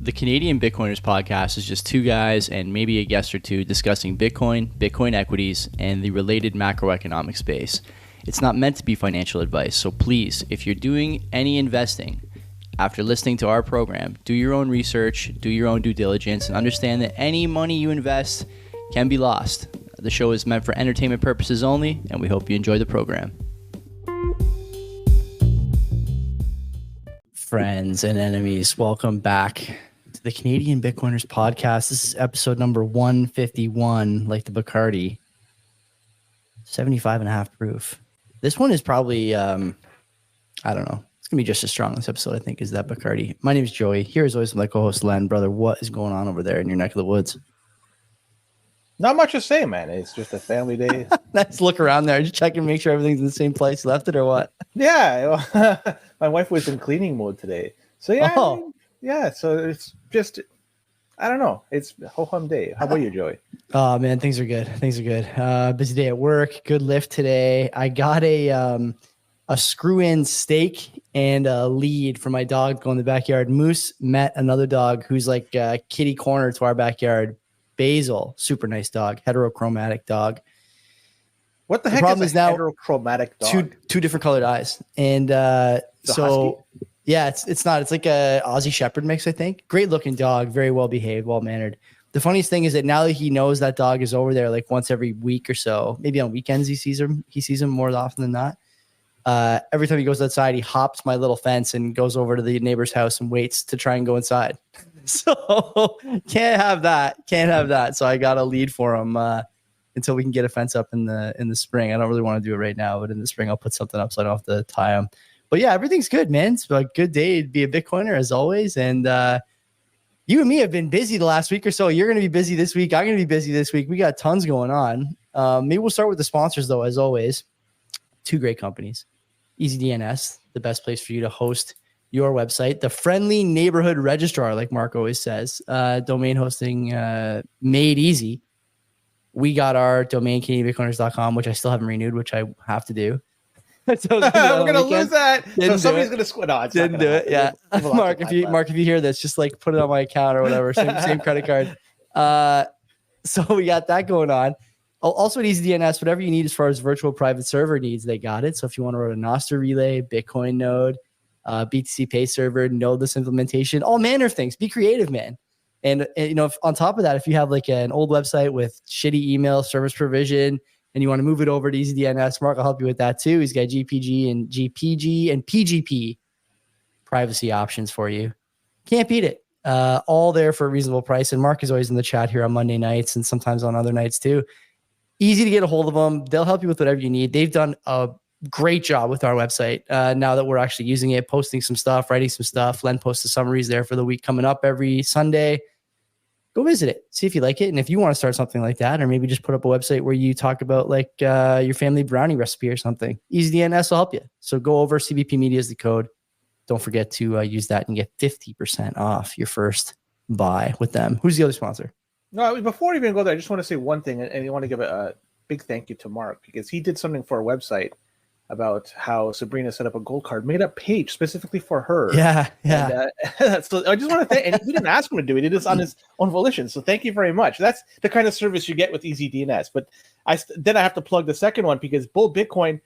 The Canadian Bitcoiners podcast is just two guys and maybe a guest or two discussing Bitcoin, Bitcoin equities, and the related macroeconomic space. It's not meant to be financial advice, so please, if you're doing any investing after listening to our program, do your own research, do your own due diligence, and understand that any money you invest can be lost. The show is meant for entertainment purposes only, and we hope you enjoy the program. Friends and enemies, welcome back to the Canadian Bitcoiners podcast. This is episode number 151, like the Bacardi. 75.5 proof. This one is probably, I don't know. It's going to be just as strong this episode, I think, as that Bacardi. My name is Joey. Here is always my co-host, Len. Brother, what is going on over there in your neck of the woods? Not much to say, man. It's just a family day. Let's look around there. Just check and make sure everything's in the same place. You left it or what? Yeah. My wife was in cleaning mode today. So, yeah. Oh. Yeah. So, it's just, I don't know. It's ho-hum day. How about you, Joey? Oh, man. Things are good. Busy day at work. Good lift today. I got a screw-in steak and a lead for my dog to go in the backyard. Moose met another dog who's like kitty corner to our backyard. Basil, super nice dog, heterochromatic dog. What the heck is a heterochromatic dog? Two different colored eyes. And so, yeah, it's not. It's like a Aussie Shepherd mix, I think. Great looking dog, very well behaved, well mannered. The funniest thing is that now that he knows that dog is over there like once every week or so, maybe on weekends he sees him more often than not. Every time he goes outside, he hops my little fence and goes over to the neighbor's house and waits to try and go inside. So can't have that. So I got a lead for him until we can get a fence up in the spring. I don't really want to do it right now, but in the spring I'll put something up so I don't have to tie him. But yeah, everything's good, man. It's a good day to be a Bitcoiner as always. And you and me have been busy the last week or so. You're going to be busy this week. I'm going to be busy this week. We got tons going on. Maybe we'll start with the sponsors though, as always. Two great companies. EasyDNS, the best place for you to host your website, the friendly neighborhood registrar, like Mark always says, domain hosting made easy. We got our domain, CanadianBitcoiners.com, which I still haven't renewed, which I have to do. So we're going to lose that. So somebody's going to squid on. Didn't do it. Yeah. Mark, if you hear this, just like put it on my account or whatever, same credit card. So we got that going on. Also at EasyDNS, whatever you need as far as virtual private server needs, they got it. So if you want to run a Nostr relay, Bitcoin node, BTC Pay server, nodeless implementation, all manner of things. Be creative, man. And you know, on top of that, if you have like an old website with shitty email service provision and you want to move it over to EasyDNS, Mark will help you with that too. He's got GPG and PGP privacy options for you. Can't beat it. All there for a reasonable price. And Mark is always in the chat here on Monday nights and sometimes on other nights too. Easy to get a hold of them. They'll help you with whatever you need. They've done a great job with our website. Now that we're actually using it, posting some stuff, writing some stuff. Len posts the summaries there for the week coming up every Sunday. Go visit it. See if you like it. And if you want to start something like that, or maybe just put up a website where you talk about like your family brownie recipe or something, EasyDNS will help you. So go over. CBP Media is the code. Don't forget to use that and get 50% off your first buy with them. Who's the other sponsor? No, before we even go there, I just want to say one thing, and I want to give a big thank you to Mark because he did something for our website about how Sabrina set up a gold card, made a page specifically for her. Yeah. And, so I just want to thank, and we didn't ask him to do it; he did this on his own volition. So thank you very much. That's the kind of service you get with EasyDNS. But then I have to plug the second one because Bull Bitcoin.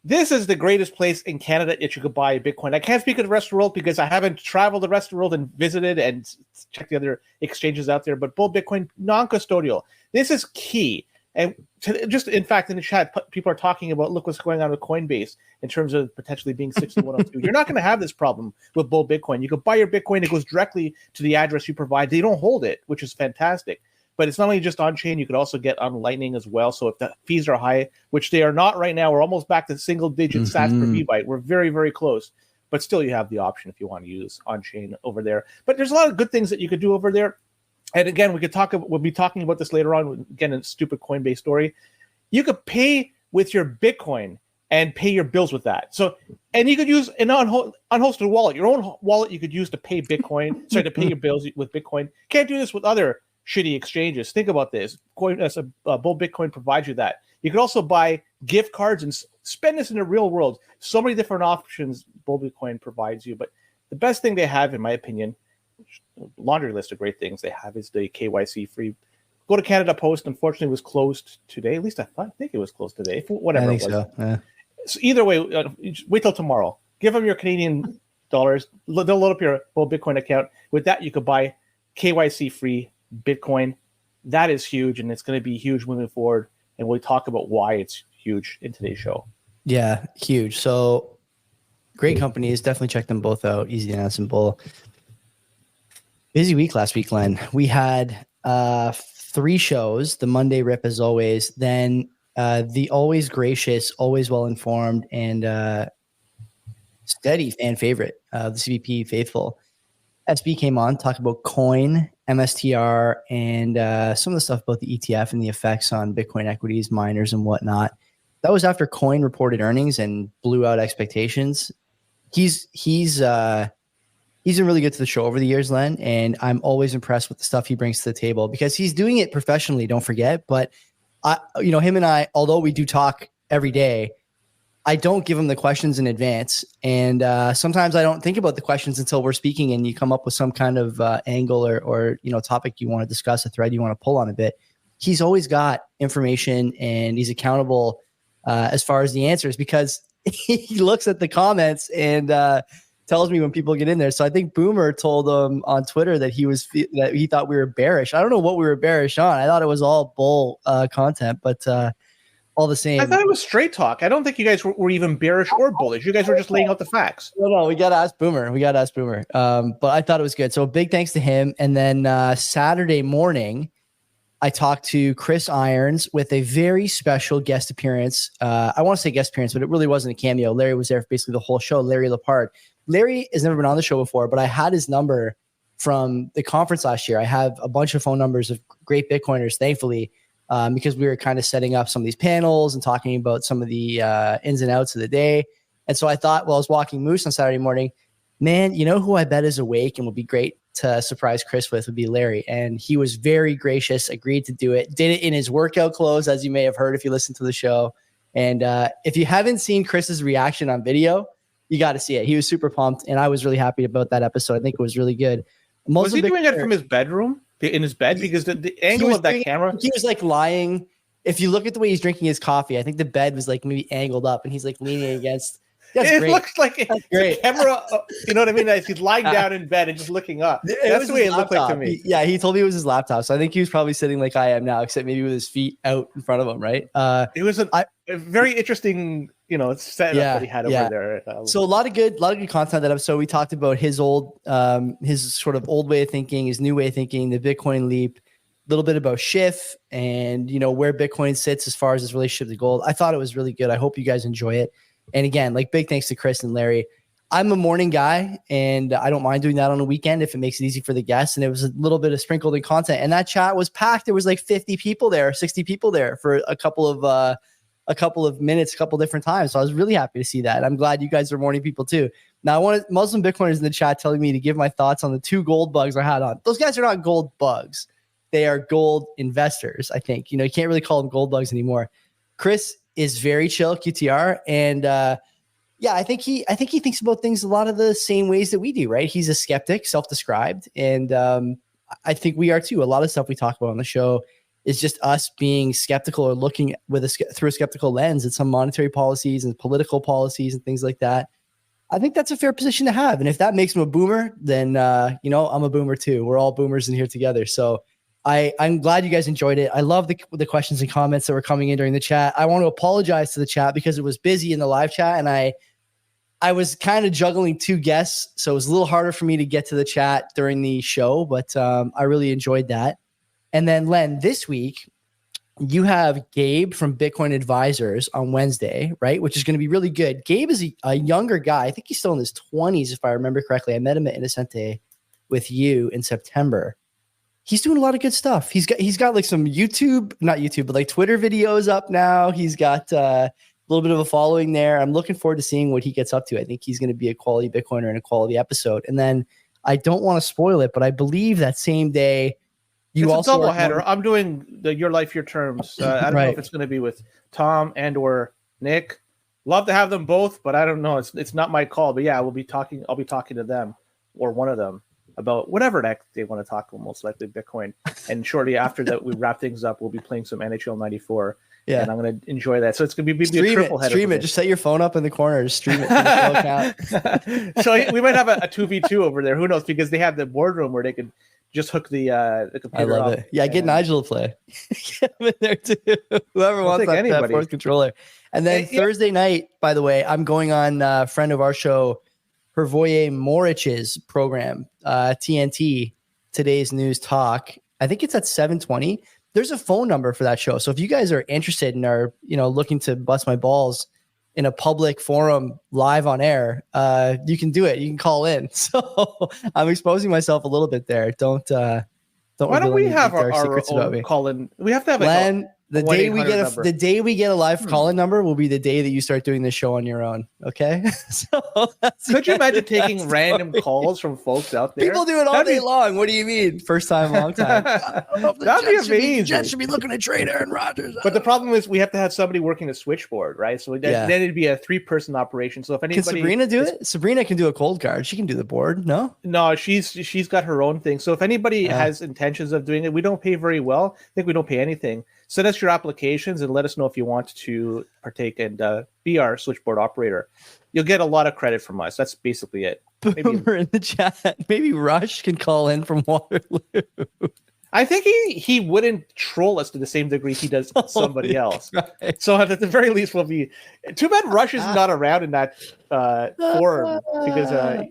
This is the greatest place in Canada that you could buy a Bitcoin. I can't speak of the rest of the world because I haven't traveled the rest of the world and visited and checked the other exchanges out there. But Bull Bitcoin, non-custodial. This is key. And just in fact, in the chat, people are talking about, look what's going on with Coinbase in terms of potentially being 6102. You're not going to have this problem with Bull Bitcoin. You can buy your Bitcoin. It goes directly to the address you provide. They don't hold it, which is fantastic. But it's not only just on-chain, you could also get on Lightning as well. So if the fees are high, which they are not right now, we're almost back to single-digit sats per VByte. We're very, very close. But still, you have the option if you want to use on-chain over there. But there's a lot of good things that you could do over there. And again, we'll be talking about this later on. Again, a stupid Coinbase story. You could pay with your Bitcoin and pay your bills with that. So, and you could use an unhosted wallet, your own wallet you could use to pay Bitcoin, to pay your bills with Bitcoin. Can't do this with other shitty exchanges. Think about this. Bull Bitcoin provides you that. You could also buy gift cards and spend this in the real world. So many different options Bull Bitcoin provides you. But the best thing they have, in my opinion, laundry list of great things they have is the KYC free. Go to Canada Post. Unfortunately, it was closed today. At least I think it was closed today. Whatever I it think was. so. Yeah. So either way, wait till tomorrow. Give them your Canadian dollars. They'll load up your whole Bitcoin account. With that, you could buy KYC free Bitcoin. That is huge, and it's going to be huge moving forward. And we'll talk about why it's huge in today's show. Yeah, huge. So great companies. Definitely check them both out. EasyDNS and Bull. Busy week last week, Len. We had 3 shows. The Monday rip, as always. Then the always gracious, always well-informed, and steady fan favorite, the CBP faithful. SB came on, talked about Coin, MSTR, and some of the stuff about the ETF and the effects on Bitcoin equities, miners, and whatnot. That was after Coin reported earnings and blew out expectations. He's been really good to the show over the years, Len, and I'm always impressed with the stuff he brings to the table because he's doing it professionally, don't forget. But him and I, although we do talk every day, I don't give him the questions in advance. And sometimes I don't think about the questions until we're speaking and you come up with some kind of angle or topic you want to discuss, a thread you want to pull on a bit. He's always got information and he's accountable as far as the answers because he looks at the comments and tells me when people get in there. So I think Boomer told him on Twitter that he thought we were bearish. I don't know what we were bearish on. I thought it was all bull content, but all the same. I thought it was straight talk. I don't think you guys were even bearish or bullish. You guys were just laying out the facts. No, we got to ask Boomer. But I thought it was good. So big thanks to him. And then Saturday morning, I talked to Chris Irons with a very special guest appearance. I want to say guest appearance, but it really wasn't a cameo. Larry was there for basically the whole show. Larry Lepard. Larry has never been on the show before, but I had his number from the conference last year. I have a bunch of phone numbers of great Bitcoiners, thankfully, because we were kind of setting up some of these panels and talking about some of the ins and outs of the day. And so I thought, while I was walking Moose on Saturday morning, man, you know who I bet is awake and would be great to surprise Chris with would be Larry. And he was very gracious, agreed to do it, did it in his workout clothes, as you may have heard if you listened to the show. And if you haven't seen Chris's reaction on video, you got to see it. He was super pumped, and I was really happy about that episode. I think it was really good. Was he doing it from his bedroom? In his bed, because the angle of that camera, he was like lying. If you look at the way he's drinking his coffee, I think the bed was like maybe angled up and he's like leaning against. It great. Looks like the camera, you know what I mean? He's lying down in bed and just looking up. That's the way it looked like to me. He told me it was his laptop. So I think he was probably sitting like I am now, except maybe with his feet out in front of him, right? It was a very interesting, setup that he had over there. So a lot of good content that episode. We talked about his his sort of old way of thinking, his new way of thinking, the Bitcoin leap, a little bit about Schiff and, where Bitcoin sits as far as his relationship to gold. I thought it was really good. I hope you guys enjoy it. And again, big thanks to Chris and Larry. I'm a morning guy and I don't mind doing that on a weekend if it makes it easy for the guests. And it was a little bit of sprinkled in content, and that chat was packed. There was like 50 people there, 60 people there for a couple of minutes, a couple different times. So I was really happy to see that. And I'm glad you guys are morning people too. Now I wanted Muslim Bitcoiners in the chat telling me to give my thoughts on the 2 gold bugs I had on. Those guys are not gold bugs. They are gold investors. I think, you can't really call them gold bugs anymore. Chris is very chill, QTR. And I think he thinks about things a lot of the same ways that we do, right? He's a skeptic, self-described. And I think we are too. A lot of stuff we talk about on the show is just us being skeptical or looking through a skeptical lens at some monetary policies and political policies and things like that. I think that's a fair position to have. And if that makes him a boomer, then, I'm a boomer too. We're all boomers in here together. So I'm glad you guys enjoyed it. I love the questions and comments that were coming in during the chat. I want to apologize to the chat because it was busy in the live chat and I was kind of juggling 2 guests. So it was a little harder for me to get to the chat during the show, but I really enjoyed that. And then Len, this week, you have Gabe from Bitcoin Advisors on Wednesday, right? Which is going to be really good. Gabe is a younger guy. I think he's still in his 20s, if I remember correctly. I met him at Innocente with you in September. He's doing a lot of good stuff. He's got like some not YouTube, but like Twitter videos up now. He's got a little bit of a following there. I'm looking forward to seeing what he gets up to. I think he's going to be a quality Bitcoiner and a quality episode. And then I don't want to spoil it, but I believe that same day, it's also a double header. I'm doing the Your Life, Your Terms. I don't know if it's going to be with Tom and or Nick. Love to have them both, but I don't know. It's not my call. But yeah, I'll be talking to them or one of them. about whatever they want to talk about, most likely Bitcoin. And shortly after that, we wrap things up. We'll be playing some NHL 94. Yeah. And I'm going to enjoy that. So it's going to be a triple header. Stream it. Just set your phone up in the corner. Just stream it from the show account. So we might have a 2v2 over there. Who knows? Because they have the boardroom where they could just hook the computer. I love it. Yeah, get Nigel to play. Get him in there too. Whoever wants that fourth controller. And then Thursday night, by the way, I'm going on a friend of our show, Hervoye Morich's program, TNT, Today's News Talk. I think it's at 7:20. There's a phone number for that show. So if you guys are interested and are, looking to bust my balls in a public forum live on air, you can do it. You can call in. So I'm exposing myself a little bit there. Don't Why don't we have our own call in? We have to have Len, the day we get a live call-in number will be the day that you start doing this show on your own. Okay. So could you imagine taking random calls from folks out there? People do it all day long. What do you mean? First time, long time. That'd be amazing. Jets should be looking to trade Aaron Rodgers. But the problem is we have to have somebody working the switchboard, right? So then it'd be a 3-person operation. So if anybody, can Sabrina do it? Sabrina can do a cold card. She can do the board. No, she's got her own thing. So if anybody has intentions of doing it, we don't pay very well. I think we don't pay anything. Send us your applications and let us know if you want to partake and be our switchboard operator. You'll get a lot of credit from us. That's basically it. Boomer in the chat. Maybe Rush can call in from Waterloo. I think he wouldn't troll us to the same degree he does somebody else. Right. So at the very least, we'll be. Too bad Rush is not around in that forum because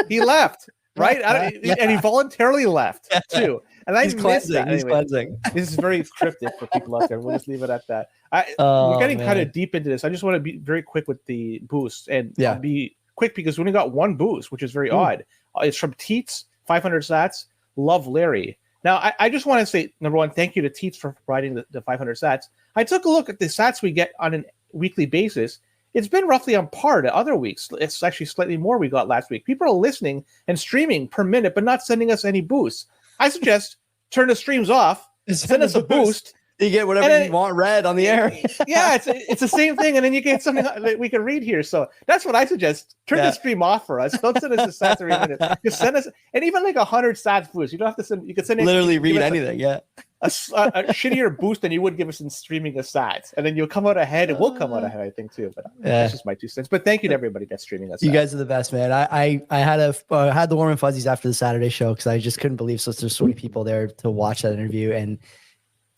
he left, right? And he voluntarily left too. And I missed that. Anyway, cleansing. This is very cryptic for people out there. We'll just leave it at that. We're getting kind of deep into this. I just want to be very quick with the boost and be quick because we only got one boost, which is very odd. It's from Teets, 500 sats. Love Larry. Now, I just want to say, number one, thank you to Teets for providing the 500 sats. I took a look at the sats we get on a weekly basis. It's been roughly on par to other weeks. It's actually slightly more we got last week. People are listening and streaming per minute, but not sending us any boosts. I suggest turn the streams off, send us a boost. You get whatever you want read on the air. Yeah, it's the same thing, and then you get something that we can read here. So that's what I suggest. Turn the stream off for us. Don't send us the stats every minute. Just send us, and even like 100 stats boost. You don't have to send. You can send literally read anything. A shittier boost than you would give us in streaming the stats, and then you'll come out ahead, and we'll come out ahead, I think too. But that's just my 2 cents. But thank you to everybody that's streaming us. You guys are the best, man. I had the warm and fuzzies after the Saturday show because I just couldn't believe there's so many people there to watch that interview. And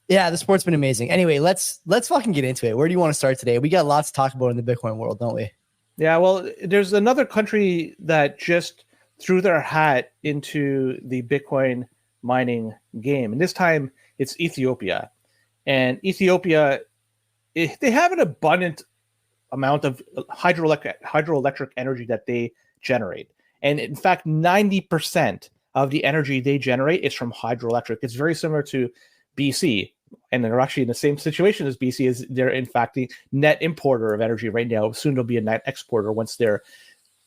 yeah, the sport's been amazing. Anyway, let's fucking get into it. Where do you want to start today? We got lots to talk about in the Bitcoin world, don't we? Yeah, well, there's another country that just threw their hat into the Bitcoin mining game, and this time it's Ethiopia. And Ethiopia, they have an abundant amount of hydroelectric energy that they generate. And in fact, 90% of the energy they generate is from hydroelectric. It's very similar to BC. And they're actually in the same situation as BC, as they're in fact the net importer of energy right now. Soon they'll be a net exporter once their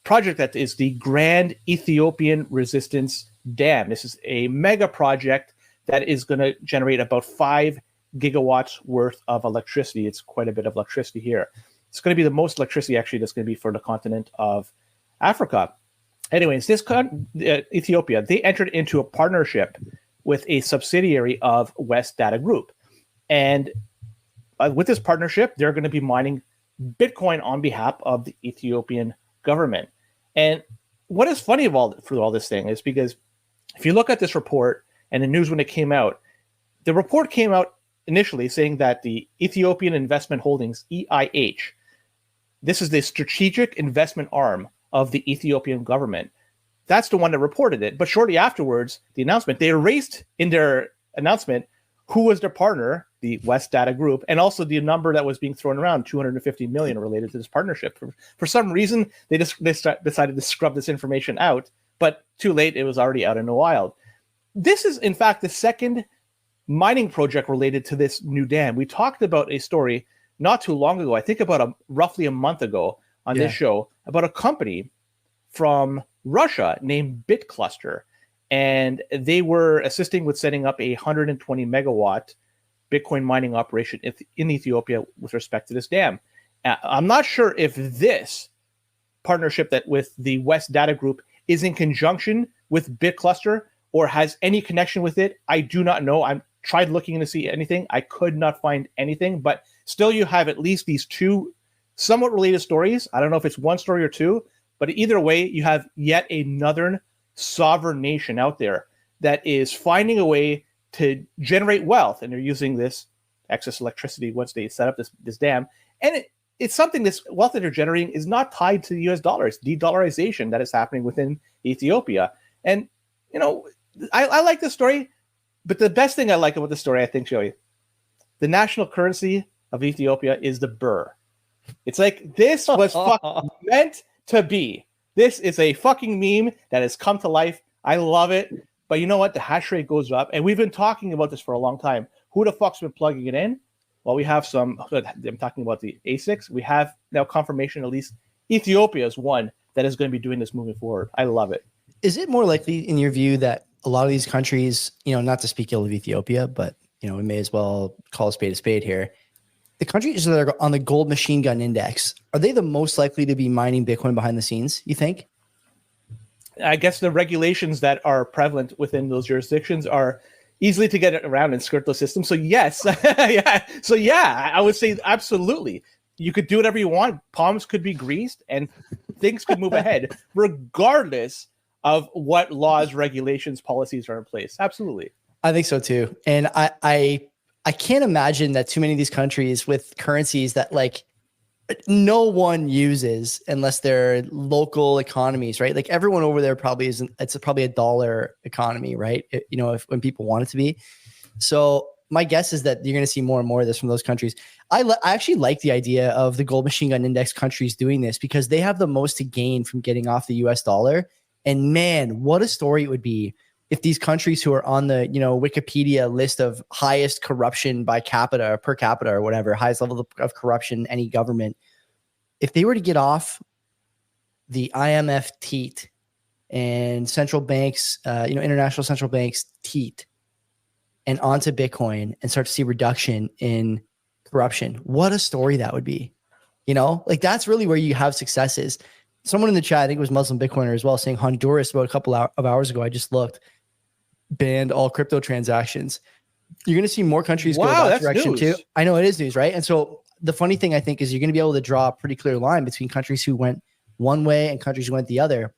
project that is the Grand Ethiopian Resistance Dam. This is a mega project that is going to generate about 5 gigawatts worth of electricity. It's quite a bit of electricity here. It's going to be the most electricity actually that's going to be for the continent of Africa. Anyways, Ethiopia, they entered into a partnership with a subsidiary of West Data Group. And with this partnership, they're going to be mining Bitcoin on behalf of the Ethiopian government. And what is funny through all this thing is because if you look at this report and the news when it came out, the report came out initially saying that the Ethiopian Investment Holdings, EIH, this is the strategic investment arm of the Ethiopian government. That's the one that reported it. But shortly afterwards, the announcement, they erased in their announcement who was their partner, the West Data Group, and also the number that was being thrown around, 250 million related to this partnership. For some reason, they decided to scrub this information out, but too late, it was already out in the wild. This is, in fact, the second mining project related to this new dam. We talked about a story not too long ago, I think about roughly a month ago on this show, about a company from Russia named BitCluster, and they were assisting with setting up a 120 megawatt Bitcoin mining operation in Ethiopia with respect to this dam. I'm not sure if this partnership that with the West Data Group is in conjunction with BitCluster or has any connection with it. I do not know. I tried looking to see anything. I could not find anything, but still you have at least these two somewhat related stories. I don't know if it's one story or two, but either way, you have yet another sovereign nation out there that is finding a way to generate wealth, and they're using this excess electricity once they set up this dam. And it's something, this wealth that they're generating is not tied to the US dollar. It's de-dollarization that is happening within Ethiopia. And, you know, I like this story, but the best thing I like about the story, I think, Joey, the national currency of Ethiopia is the birr. It's like, this was fucking meant to be. This is a fucking meme that has come to life. I love it. But you know what? The hash rate goes up. And we've been talking about this for a long time. Who the fuck's been plugging it in? Well, we have some, I'm talking about the ASICs. We have now confirmation, at least Ethiopia is one that is going to be doing this moving forward. I love it. Is it more likely, in your view, that a lot of these countries, you know, not to speak ill of Ethiopia, but, you know, we may as well call a spade here. The countries that are on the gold machine gun index, are they the most likely to be mining Bitcoin behind the scenes, you think? I guess the regulations that are prevalent within those jurisdictions are easily to get around and skirt those systems. So yes, yeah. So yeah, I would say absolutely. You could do whatever you want. Palms could be greased and things could move ahead regardless of what laws, regulations, policies are in place. Absolutely. I think so too. And I can't imagine that too many of these countries with currencies that like no one uses unless they're local economies, right? Like everyone over there probably isn't, it's probably a dollar economy, right? You know, when people want it to be. So my guess is that you're going to see more and more of this from those countries. I actually like the idea of the gold machine gun index countries doing this because they have the most to gain from getting off the US dollar. And man, what a story it would be if these countries who are on the, you know, Wikipedia list of highest corruption by capita or per capita or whatever, highest level of corruption, any government, if they were to get off the IMF teat and central banks, you know, international central banks teat and onto Bitcoin and start to see reduction in corruption, what a story that would be. You know, like that's really where you have successes. Someone in the chat, I think it was Muslim Bitcoiner as well, saying Honduras about a couple of hours ago, I just looked, banned all crypto transactions. You're going to see more countries go that direction too. I know it is news, right? And so the funny thing I think is you're going to be able to draw a pretty clear line between countries who went one way and countries who went the other.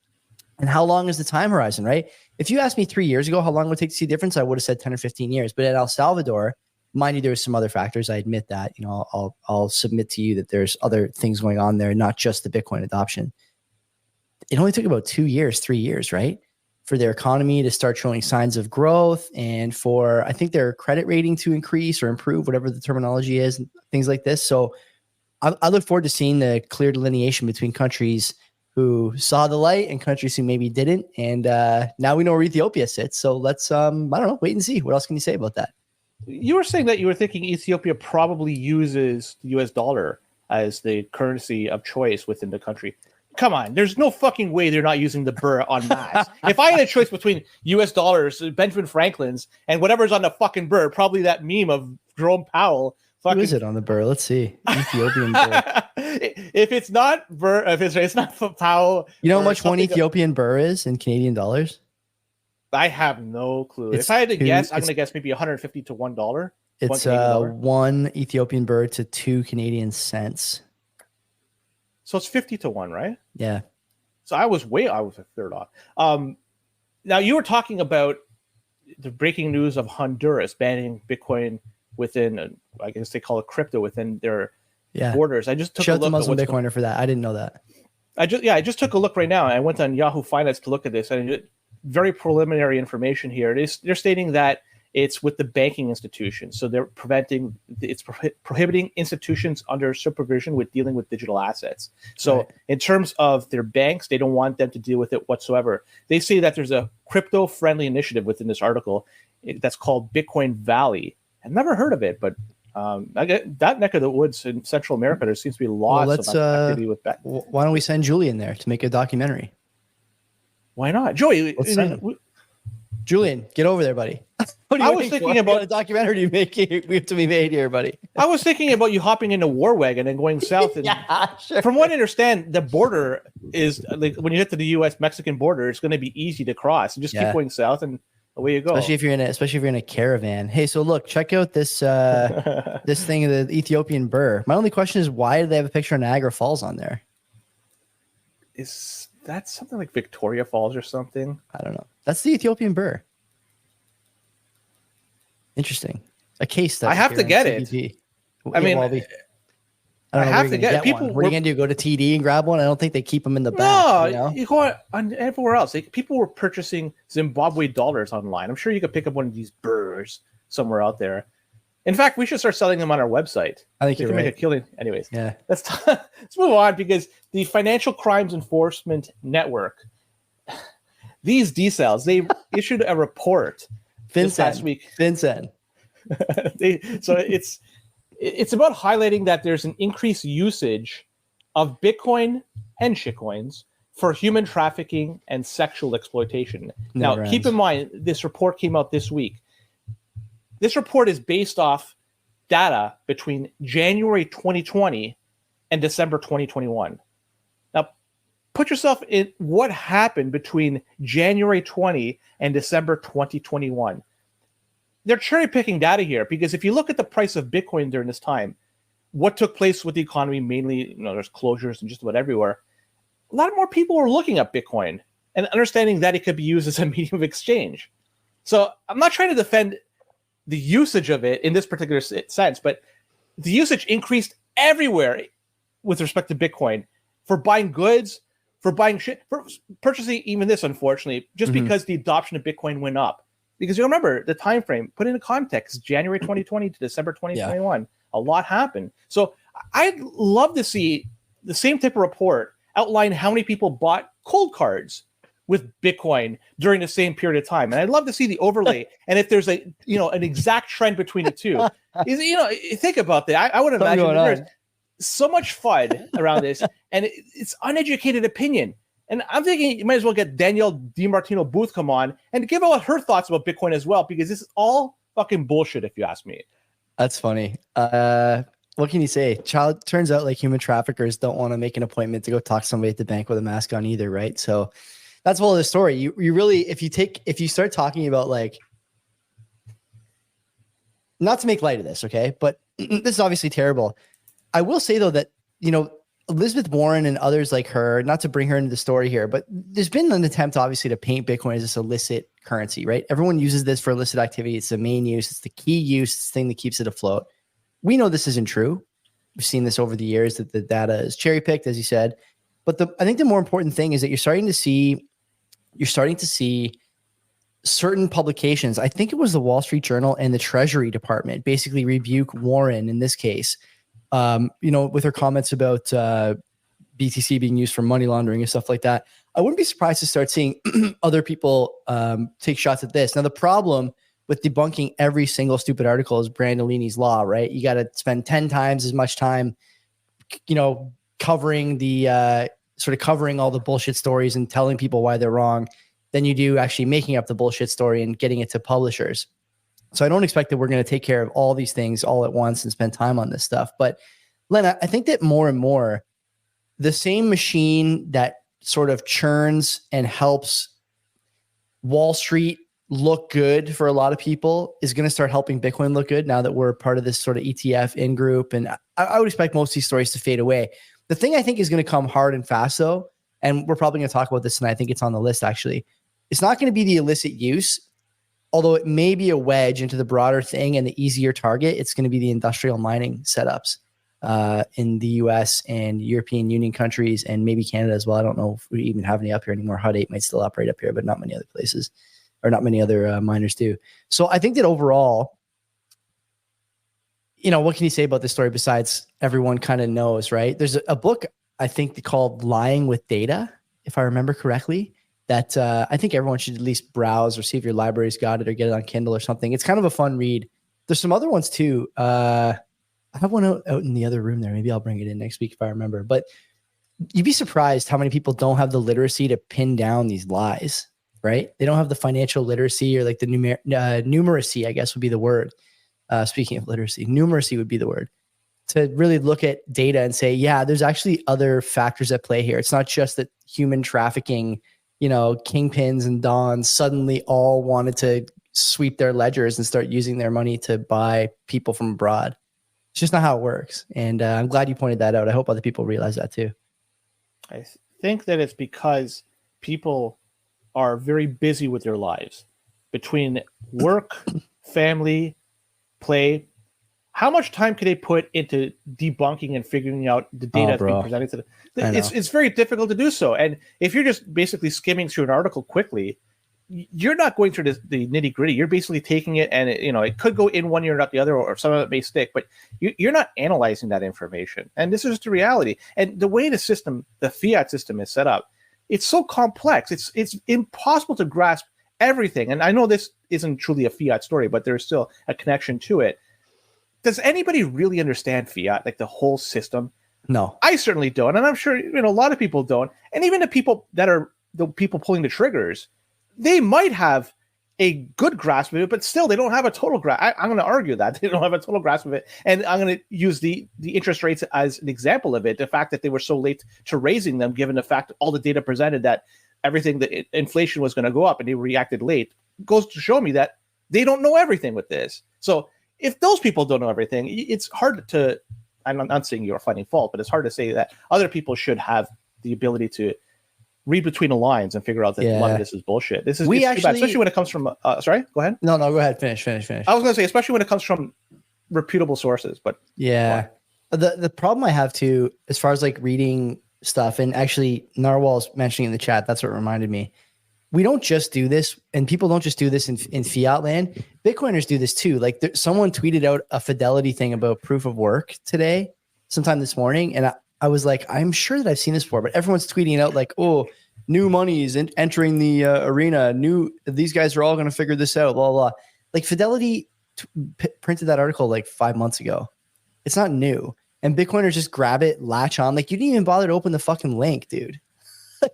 And how long is the time horizon, right? If you asked me 3 years ago how long it would take to see a difference, I would have said 10 or 15 years. But at El Salvador, mind you, there was some other factors. I admit that. You know, I'll submit to you that there's other things going on there, not just the Bitcoin adoption. It only took about 2 years, 3 years, right? For their economy to start showing signs of growth and for, I think, their credit rating to increase or improve, whatever the terminology is, and things like this. So I look forward to seeing the clear delineation between countries who saw the light and countries who maybe didn't. And now we know where Ethiopia sits. So let's, I don't know, wait and see. What else can you say about that? You were saying that you were thinking Ethiopia probably uses the US dollar as the currency of choice within the country. Come on, there's no fucking way they're not using the birr en masse. If I had a choice between US dollars, Benjamin Franklin's, and whatever's on the fucking birr, probably that meme of Jerome Powell. Who is it on the birr? Let's see. Ethiopian birr. If it's not birr, if it's not Powell. You know how much one Ethiopian birr is in Canadian dollars? I have no clue. If I had to guess, I'm going to guess maybe 150 to $1. It's one Ethiopian birr to 2 Canadian cents. So it's 50 to 1, right? Yeah. So I was a third off. Now you were talking about the breaking news of Honduras banning Bitcoin within, I guess they call it crypto within their borders. I just took a look. Shout out to Muslim Bitcoiner for that. I didn't know that. I just took a look right now. I went on Yahoo Finance to look at this, and very preliminary information here. They're stating that it's with the banking institutions. So they're prohibiting institutions under supervision with dealing with digital assets. So in terms of their banks, they don't want them to deal with it whatsoever. They say that there's a crypto-friendly initiative within this article that's called Bitcoin Valley. I've never heard of it, but that neck of the woods in Central America, there seems to be lots of activity with that. Why don't we send Julie in there to make a documentary? Why not? Joey, Julian, get over there, buddy. What are you I was thinking about a documentary we have to be made here, buddy. I was thinking about you hopping into War Wagon and going south. And Yeah, sure. from what I understand, the border is like when you get to the U.S.-Mexican border, it's going to be easy to cross. You just keep going south, and away you go. Especially if you're in a caravan. Hey, so look, check out this this thing, the Ethiopian burr. My only question is, why do they have a picture of Niagara Falls on there? Is that something like Victoria Falls or something? I don't know. That's the Ethiopian burr. Interesting. A case study. I have to get it. I mean, I have to get people. What are you gonna do? Go to TD and grab one? I don't think they keep them in the back. No, you go on everywhere else. Like, people were purchasing Zimbabwe dollars online. I'm sure you could pick up one of these burrs somewhere out there. In fact, we should start selling them on our website. I think you can make a killing. Anyways, yeah. Let's move on, because the Financial Crimes Enforcement Network, these decels, they issued a report this past week. FinCEN. So it's about highlighting that there's an increased usage of Bitcoin and shitcoins for human trafficking and sexual exploitation. Now, keep in mind, this report came out this week. This report is based off data between January 2020 and December 2021. Now, put yourself in what happened between January 20 and December 2021. They're cherry picking data here, because if you look at the price of Bitcoin during this time, what took place with the economy, mainly, there's closures and just about everywhere. A lot more people were looking at Bitcoin and understanding that it could be used as a medium of exchange. So I'm not trying to defend the usage of it in this particular sense, but the usage increased everywhere with respect to Bitcoin, for buying goods, for buying shit, for purchasing even this, unfortunately, just because the adoption of Bitcoin went up. Because you remember the time frame, put into context, January 2020 to December 2021, a lot happened. So I'd love to see the same type of report outline how many people bought cold cards with Bitcoin during the same period of time. And I'd love to see the overlay. And if there's an exact trend between the two, think about that. I would imagine there's so much FUD around this, and it's uneducated opinion. And I'm thinking you might as well get Danielle DiMartino Booth come on and give out her thoughts about Bitcoin as well, because this is all fucking bullshit, if you ask me. That's funny. What can you say? Turns out, like, human traffickers don't want to make an appointment to go talk to somebody at the bank with a mask on either, right? So that's the whole of the story. You really, if you start talking about, like, not to make light of this, okay, but this is obviously terrible. I will say, though, that, Elizabeth Warren and others like her, not to bring her into the story here, but there's been an attempt, obviously, to paint Bitcoin as this illicit currency, right? Everyone uses this for illicit activity. It's the main use. It's the key use. It's the thing that keeps it afloat. We know this isn't true. We've seen this over the years, that the data is cherry picked, as you said. But I think the more important thing is that you're starting to see certain publications. I think it was the Wall Street Journal and the Treasury Department basically rebuke Warren in this case. With her comments about BTC being used for money laundering and stuff like that. I wouldn't be surprised to start seeing other people take shots at this. Now, the problem with debunking every single stupid article is Brandolini's law, right? You got to spend 10 times as much time, covering covering all the bullshit stories and telling people why they're wrong than you do actually making up the bullshit story and getting it to publishers. So I don't expect that we're going to take care of all these things all at once and spend time on this stuff. But Len, I think that more and more, the same machine that sort of churns and helps Wall Street look good for a lot of people is going to start helping Bitcoin look good now that we're part of this sort of ETF in group. And I would expect most of these stories to fade away. The thing I think is going to come hard and fast, though, and we're probably going to talk about this, and I think it's on the list, actually. It's not going to be the illicit use, although it may be a wedge into the broader thing and the easier target. It's going to be the industrial mining setups in the US and European Union countries, and maybe Canada as well. I don't know if we even have any up here anymore. Hut 8 might still operate up here, but not many other places, or not many other miners do. So I think that overall, what can you say about this story besides everyone kind of knows, right? There's a book, I think, called Lying with Data, if I remember correctly, that I think everyone should at least browse or see if your library's got it or get it on Kindle or something. It's kind of a fun read. There's some other ones too. I have one out in the other room there. Maybe I'll bring it in next week if I remember. But you'd be surprised how many people don't have the literacy to pin down these lies. right? They don't have the financial literacy or like the numeracy, I guess would be the word. Speaking of literacy, numeracy would be the word, to really look at data and say, yeah, there's actually other factors at play here. It's not just that human trafficking, kingpins and dons suddenly all wanted to sweep their ledgers and start using their money to buy people from abroad. It's just not how it works. And I'm glad you pointed that out. I hope other people realize that too. I think that it's because people are very busy with their lives between work, family, play. How much time could they put into debunking and figuring out the data that's being presented to them? It's very difficult to do so. And if you're just basically skimming through an article quickly, you're not going through the nitty gritty. You're basically taking it, and it could go in one ear and out the other, or some of it may stick, but you're not analyzing that information. And this is just the reality. And the way the fiat system is set up, it's so complex. It's impossible to grasp everything. And I know this isn't truly a fiat story, but there's still a connection to it. Does anybody really understand fiat, like the whole system? No, I certainly don't, and I'm sure a lot of people don't. And even the people that are the people pulling the triggers, they might have a good grasp of it, but still they don't have a total grasp. I'm going to argue that they don't have a total grasp of it, and I'm going to use the interest rates as an example of it. The fact that they were so late to raising them, given the fact that all the data presented that everything that inflation was going to go up, and they reacted late, goes to show me that they don't know everything with this. So if those people don't know everything, it's hard to, I'm not saying you're finding fault, but it's hard to say that other people should have the ability to read between the lines and figure out that a lot of this is bullshit. This is too bad, especially when it comes from, sorry, go ahead. No, go ahead. Finish. I was going to say, especially when it comes from reputable sources, but yeah. The problem I have too, as far as like reading stuff, and actually Narwhal's mentioning in the chat, that's what reminded me. We don't just do this, and people don't just do this in fiat land. Bitcoiners do this too. Like someone tweeted out a Fidelity thing about proof of work today, sometime this morning. And I was like, I'm sure that I've seen this before, but everyone's tweeting out like, oh, new money is entering the arena. These guys are all going to figure this out, blah, blah, blah. Like Fidelity printed that article like 5 months ago. It's not new. And Bitcoiners just grab it, latch on. Like you didn't even bother to open the fucking link, dude.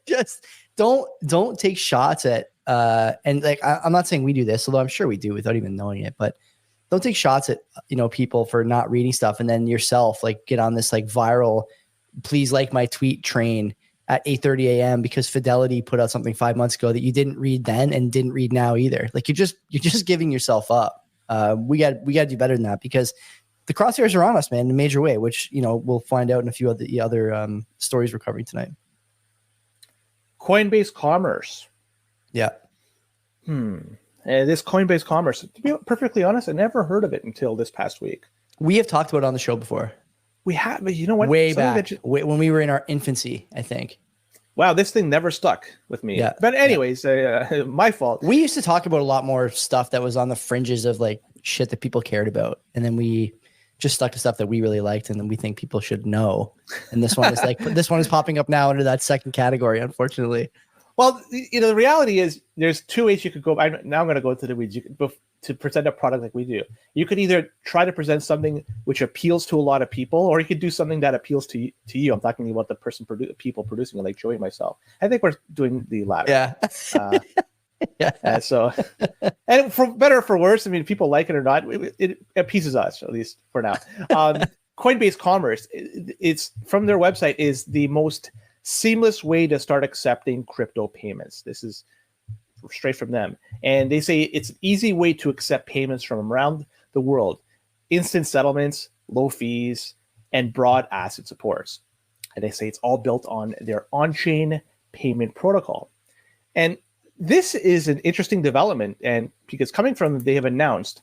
Just don't take shots at and like I'm not saying we do this, although I'm sure we do without even knowing it, but don't take shots at people for not reading stuff, and then yourself like get on this like viral please like my tweet train at 8:30 a.m. because Fidelity put out something 5 months ago that you didn't read then and didn't read now either. Like you're just giving yourself up. We got to do better than that, because the crosshairs are on us, man, in a major way, which we'll find out in a few of the other stories we're covering tonight. Coinbase Commerce. Yeah. This Coinbase Commerce, to be perfectly honest, I never heard of it until this past week. We have talked about it on the show before. We have, but you know what? Way back, when we were in our infancy, I think. Wow, this thing never stuck with me. Yeah. But anyways, my fault. We used to talk about a lot more stuff that was on the fringes of like shit that people cared about. And then we just stuck to stuff that we really liked and then we think people should know. And this one is like, this one is popping up now under that second category, unfortunately. Well, the reality is there's two ways you could go. Now I'm going to go to the weeds. To present a product like we do, you could either try to present something which appeals to a lot of people, or you could do something that appeals to you. I'm talking about the people producing it, like Joey and myself. I think we're doing the latter. Yeah. Yeah. So, and for better or for worse, I mean, people like it or not, it appeases us, at least for now. Coinbase Commerce, it's from their website, is the most seamless way to start accepting crypto payments. This is straight from them. And they say it's an easy way to accept payments from around the world. Instant settlements, low fees, and broad asset supports. And they say it's all built on their on-chain payment protocol. And this is an interesting development, and because coming from them, they have announced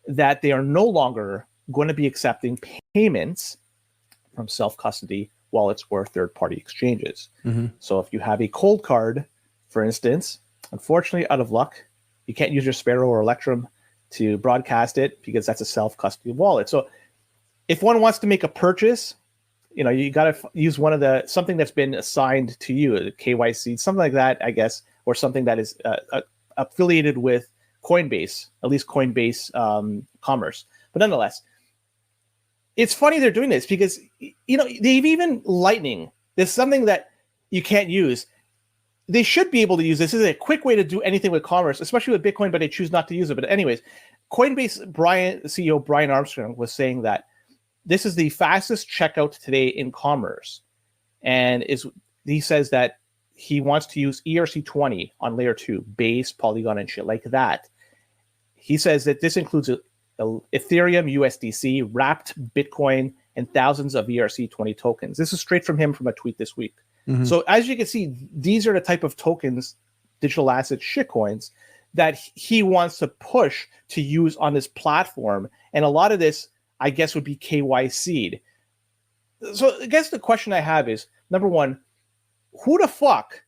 that they are no longer going to be accepting payments from self-custody wallets or third-party exchanges. Mm-hmm. So if you have a cold card, for instance, unfortunately, out of luck, you can't use your Sparrow or Electrum to broadcast it because that's a self-custody wallet. So if one wants to make a purchase, you got to use something that's been assigned to you, a KYC, something like that, I guess, or something that is affiliated with Coinbase, at least Coinbase Commerce. But nonetheless, it's funny they're doing this because, they've even Lightning. There's something that you can't use. they should be able to use this. This is a quick way to do anything with commerce, especially with Bitcoin, but they choose not to use it. But anyways, Coinbase CEO Brian Armstrong was saying that this is the fastest checkout today in commerce. And he says that he wants to use ERC20 on layer 2, Base, Polygon, and shit like that. He says that this includes Ethereum, USDC, wrapped Bitcoin, and thousands of ERC20 tokens. This is straight from him from a tweet this week. Mm-hmm. So as you can see, these are the type of tokens, digital assets, shitcoins, that he wants to push to use on this platform. And a lot of this, I guess, would be KYC'd. So I guess the question I have is, number one, who the fuck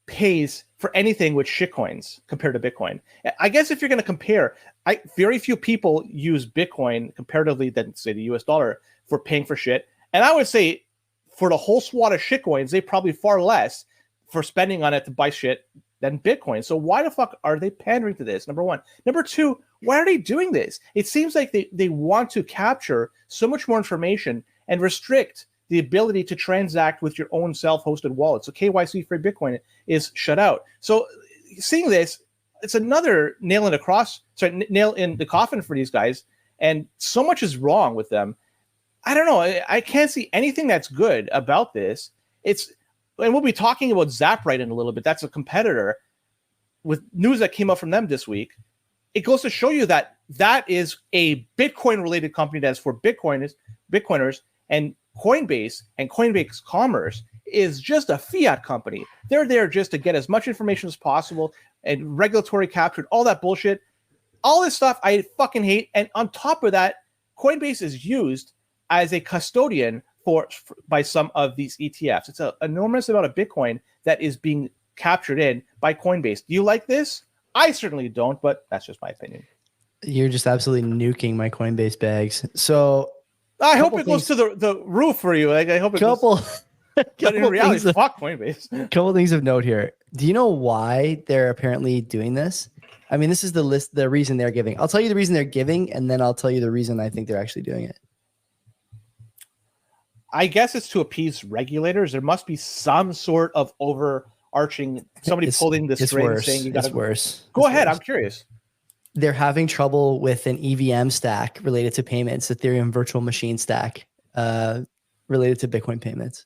pays for anything with shitcoins compared to Bitcoin? I guess if you're going to compare, very few people use Bitcoin comparatively than, say, the US dollar for paying for shit. And I would say for the whole swat of shitcoins, they probably far less for spending on it to buy shit than Bitcoin. So why the fuck are they pandering to this? Number one. Number two, why are they doing this? It seems like they want to capture so much more information and restrict the ability to transact with your own self-hosted wallet. So KYC-free Bitcoin is shut out. So seeing this, it's another nail in the coffin for these guys. And so much is wrong with them. I don't know. I can't see anything that's good about this. And we'll be talking about Zaprite in a little bit. That's a competitor with news that came out from them this week. It goes to show you that that is a Bitcoin-related company that's for Bitcoiners, and Coinbase and Coinbase Commerce is just a fiat company. They're there just to get as much information as possible and regulatory captured, all that bullshit. All this stuff I fucking hate. And on top of that, Coinbase is used as a custodian by some of these ETFs. It's an enormous amount of Bitcoin that is being captured in by Coinbase. Do you like this? I certainly don't, but that's just my opinion. You're just absolutely nuking my Coinbase bags. So I hope it goes to the roof for you. Like, I hope it goes. But in reality, fuck Coinbase. A couple things of note here. Do you know why they're apparently doing this? I mean, this is the reason they're giving. I'll tell you the reason they're giving, and then I'll tell you the reason I think they're actually doing it. I guess it's to appease regulators. There must be some sort of overarching, somebody pulling the string saying you got to. Worse. Go ahead. I'm curious. They're having trouble with an EVM stack related to payments, Ethereum virtual machine stack related to Bitcoin payments.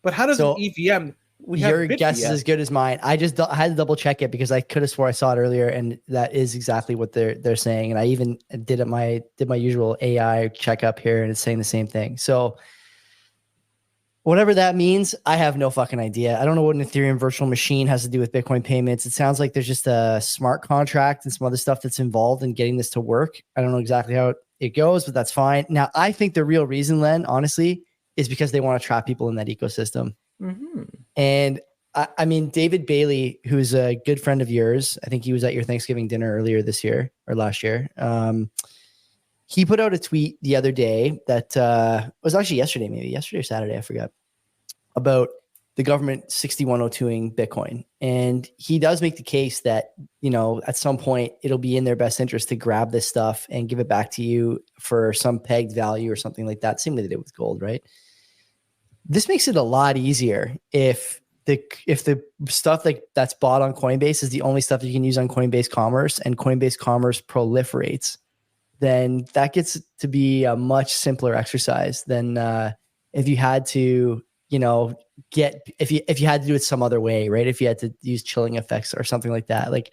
But how does an EVM? Your guess is as good as mine. I had to double check it because I could have swore I saw it earlier, and that is exactly what they're saying. And I even did my usual AI checkup here, and it's saying the same thing. So whatever that means, I have no fucking idea. I don't know what an Ethereum virtual machine has to do with Bitcoin payments. It sounds like there's just a smart contract and some other stuff that's involved in getting this to work. I don't know exactly how it goes, but that's fine. Now, I think the real reason, Len, honestly, is because they want to trap people in that ecosystem. Mm-hmm. And I mean, David Bailey, who's a good friend of yours, I think he was at your Thanksgiving dinner earlier this year or last year. He put out a tweet the other day that was actually yesterday or Saturday, I forgot, about the government 6102ing Bitcoin. And he does make the case that, at some point it'll be in their best interest to grab this stuff and give it back to you for some pegged value or something like that. Same way they did with gold, right? This makes it a lot easier if the stuff that's bought on Coinbase is the only stuff you can use on Coinbase Commerce, and Coinbase Commerce proliferates. Then that gets to be a much simpler exercise than if you had to, if you had to do it some other way, right? If you had to use chilling effects or something like that. Like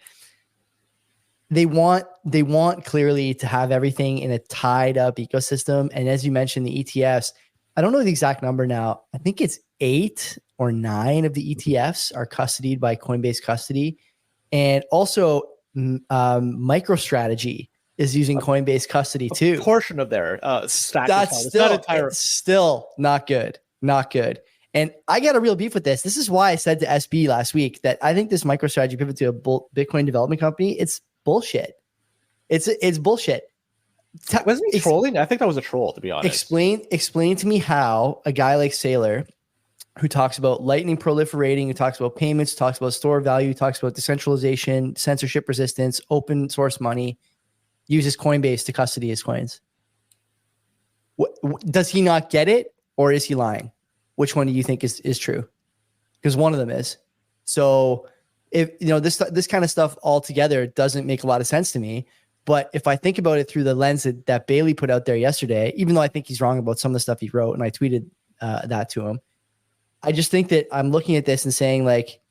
they want clearly to have everything in a tied up ecosystem. And as you mentioned, the ETFs, I don't know the exact number now. I think it's 8 or 9 of the ETFs are custodied by Coinbase Custody. And also MicroStrategy is using Coinbase Custody too. A portion of their stack. That's still not good. Not good. And I got a real beef with this. This is why I said to SB last week that I think this MicroStrategy pivot to a Bitcoin development company, it's bullshit. It's bullshit. Wasn't he trolling? I think that was a troll, to be honest. Explain to me how a guy like Saylor, who talks about lightning proliferating, who talks about payments, talks about store value, talks about decentralization, censorship resistance, open source money, uses Coinbase to custody his coins. Does he not get it, or is he lying? Which one do you think is true? because one of them is. So if this kind of stuff altogether doesn't make a lot of sense to me. But if I think about it through the lens that Bailey put out there yesterday, even though I think he's wrong about some of the stuff he wrote, and I tweeted that to him, I just think that I'm looking at this and saying, like,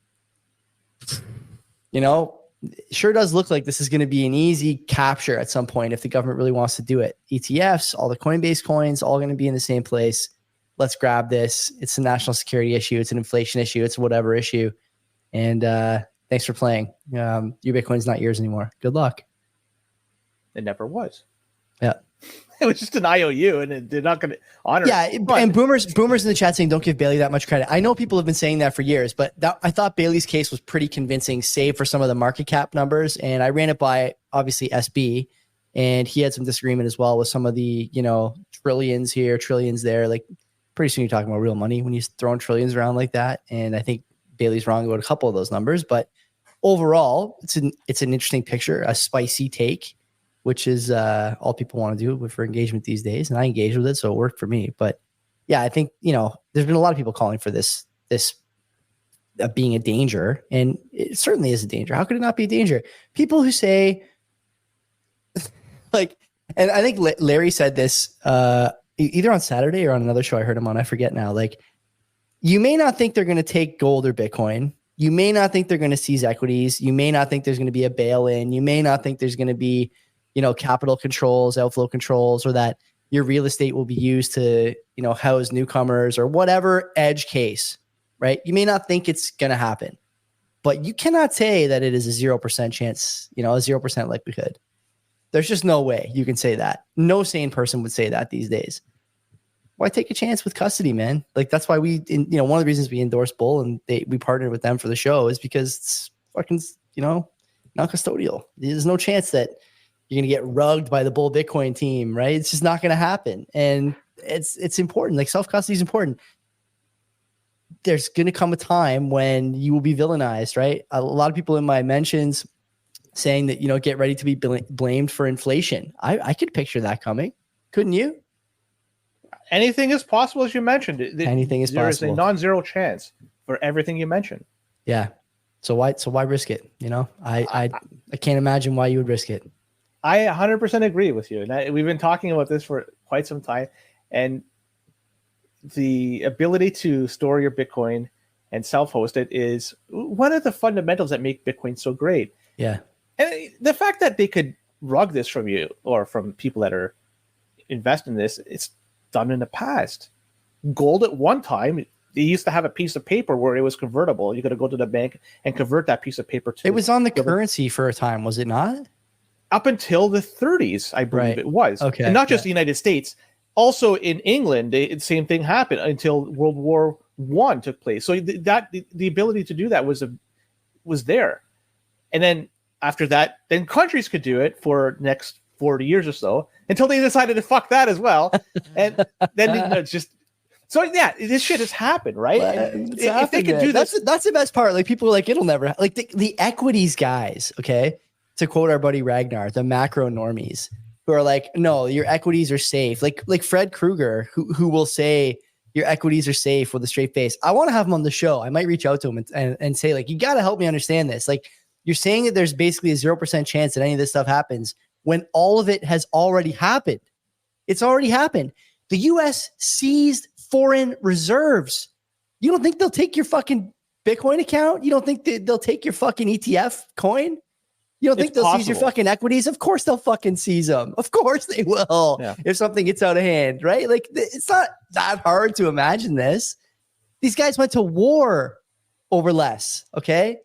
it sure does look like this is going to be an easy capture at some point if the government really wants to do it. ETFs, all the Coinbase coins, all going to be in the same place. Let's grab this. It's a national security issue. It's an inflation issue. It's a whatever issue. And thanks for playing. Your Bitcoin's not yours anymore. Good luck. It never was. Yeah. It was just an IOU, and they're not going to honor it. Yeah, and boomers in the chat saying don't give Bailey that much credit. I know people have been saying that for years, but I thought Bailey's case was pretty convincing, save for some of the market cap numbers. And I ran it by, obviously, SB, and he had some disagreement as well with some of the, trillions here, trillions there. Like, pretty soon you're talking about real money when you're throwing trillions around like that. And I think Bailey's wrong about a couple of those numbers, but overall, it's an interesting picture, a spicy take, which is all people want to do for engagement these days. And I engage with it, so it worked for me. But yeah, I think, there's been a lot of people calling for this being a danger. And it certainly is a danger. How could it not be a danger? People who say, like, and I think Larry said this either on Saturday or on another show I heard him on, I forget now. Like, you may not think they're going to take gold or Bitcoin. You may not think they're going to seize equities. You may not think there's going to be a bail-in. You may not think there's going to be capital controls, outflow controls, or that your real estate will be used to, house newcomers or whatever edge case, right? You may not think it's going to happen, but you cannot say that it is a 0% chance, a 0% likelihood. There's just no way you can say that. No sane person would say that these days. Why take a chance with custody, man? Like, that's why we, one of the reasons we endorse Bull and we partnered with them for the show is because it's fucking, non-custodial. There's no chance that you're going to get rugged by the Bull Bitcoin team, right? It's just not going to happen. And it's important. Like, self-custody is important. There's going to come a time when you will be villainized, right? A lot of people in my mentions saying that, get ready to be blamed for inflation. I could picture that coming. Couldn't you? Anything is possible, as you mentioned. Anything is possible. There is a non-zero chance for everything you mentioned. Yeah. So why risk it? I can't imagine why you would risk it. I 100% agree with you. And we've been talking about this for quite some time. And the ability to store your Bitcoin and self-host it is one of the fundamentals that make Bitcoin so great. Yeah. And the fact that they could rug this from you or from people that are investing in this, it's done in the past. Gold at one time, they used to have a piece of paper where it was convertible. You got to go to the bank and convert that piece of paper to. It was on the currency for a time, was it not? Up until the 30s, I believe it was. Okay. And not just the United States. Also in England, the same thing happened until World War I took place. So the ability to do that was there. And then after that, then countries could do it for next 40 years or so until they decided to fuck that as well. And then it's just. So yeah, this shit has happened, right? If they could do this, that's the best part. Like, people are like, it'll never like the equities guys. Okay, to quote our buddy Ragnar, the macro normies who are like, no, your equities are safe. Like Fred Krueger, who will say your equities are safe with a straight face. I want to have him on the show. I might reach out to him and say, like, you got to help me understand this. Like, you're saying that there's basically a 0% chance that any of this stuff happens when all of it has already happened. It's already happened. The U.S. seized foreign reserves. You don't think they'll take your fucking Bitcoin account? You don't think they'll take your fucking ETF coin? You don't think they'll seize your fucking equities? Of course they'll fucking seize them. Of course they will. Yeah. If something gets out of hand, right? Like, it's not that hard to imagine this. These guys went to war over less. Okay.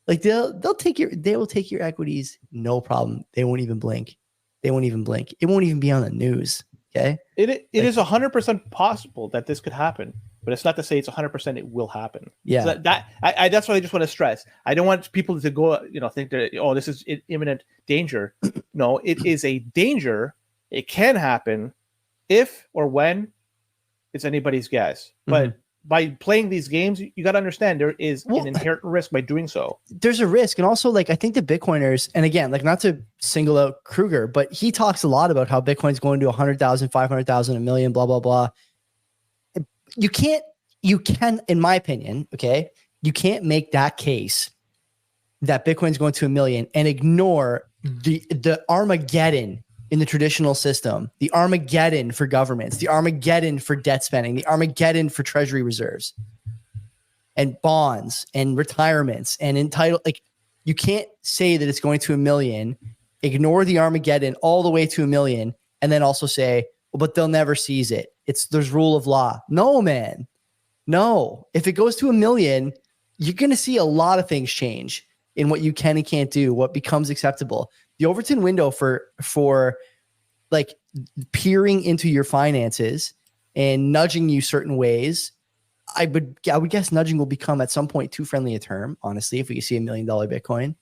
Like, they will take your equities. No problem. They won't even blink. It won't even be on the news. Okay. It is 100% possible that this could happen, but it's not to say it's 100% it will happen. Yeah. So that's what I just want to stress. I don't want people to go, think that, this is imminent danger. No, it is a danger. It can happen if or when it's anybody's guess. But by playing these games, you got to understand there is an inherent risk by doing so. There's a risk. And also, like, I think the Bitcoiners, and again, like, not to single out Kruger, but he talks a lot about how Bitcoin's going to 100,000, 500,000, a million, blah, blah, blah. You can, in my opinion, okay, you can't make that case that Bitcoin's going to 1 million and ignore the Armageddon in the traditional system, the Armageddon for governments, the Armageddon for debt spending, the Armageddon for treasury reserves and bonds and retirements and entitled. Like, you can't say that it's going to 1 million, ignore the Armageddon all the way to 1 million, and then also say, well, but they'll never seize it. There's rule of law. No, man. No. If it goes to 1 million, you're going to see a lot of things change in what you can and can't do, what becomes acceptable. The Overton window for like peering into your finances and nudging you certain ways, I would guess nudging will become at some point too friendly a term, honestly, if we see $1 million Bitcoin.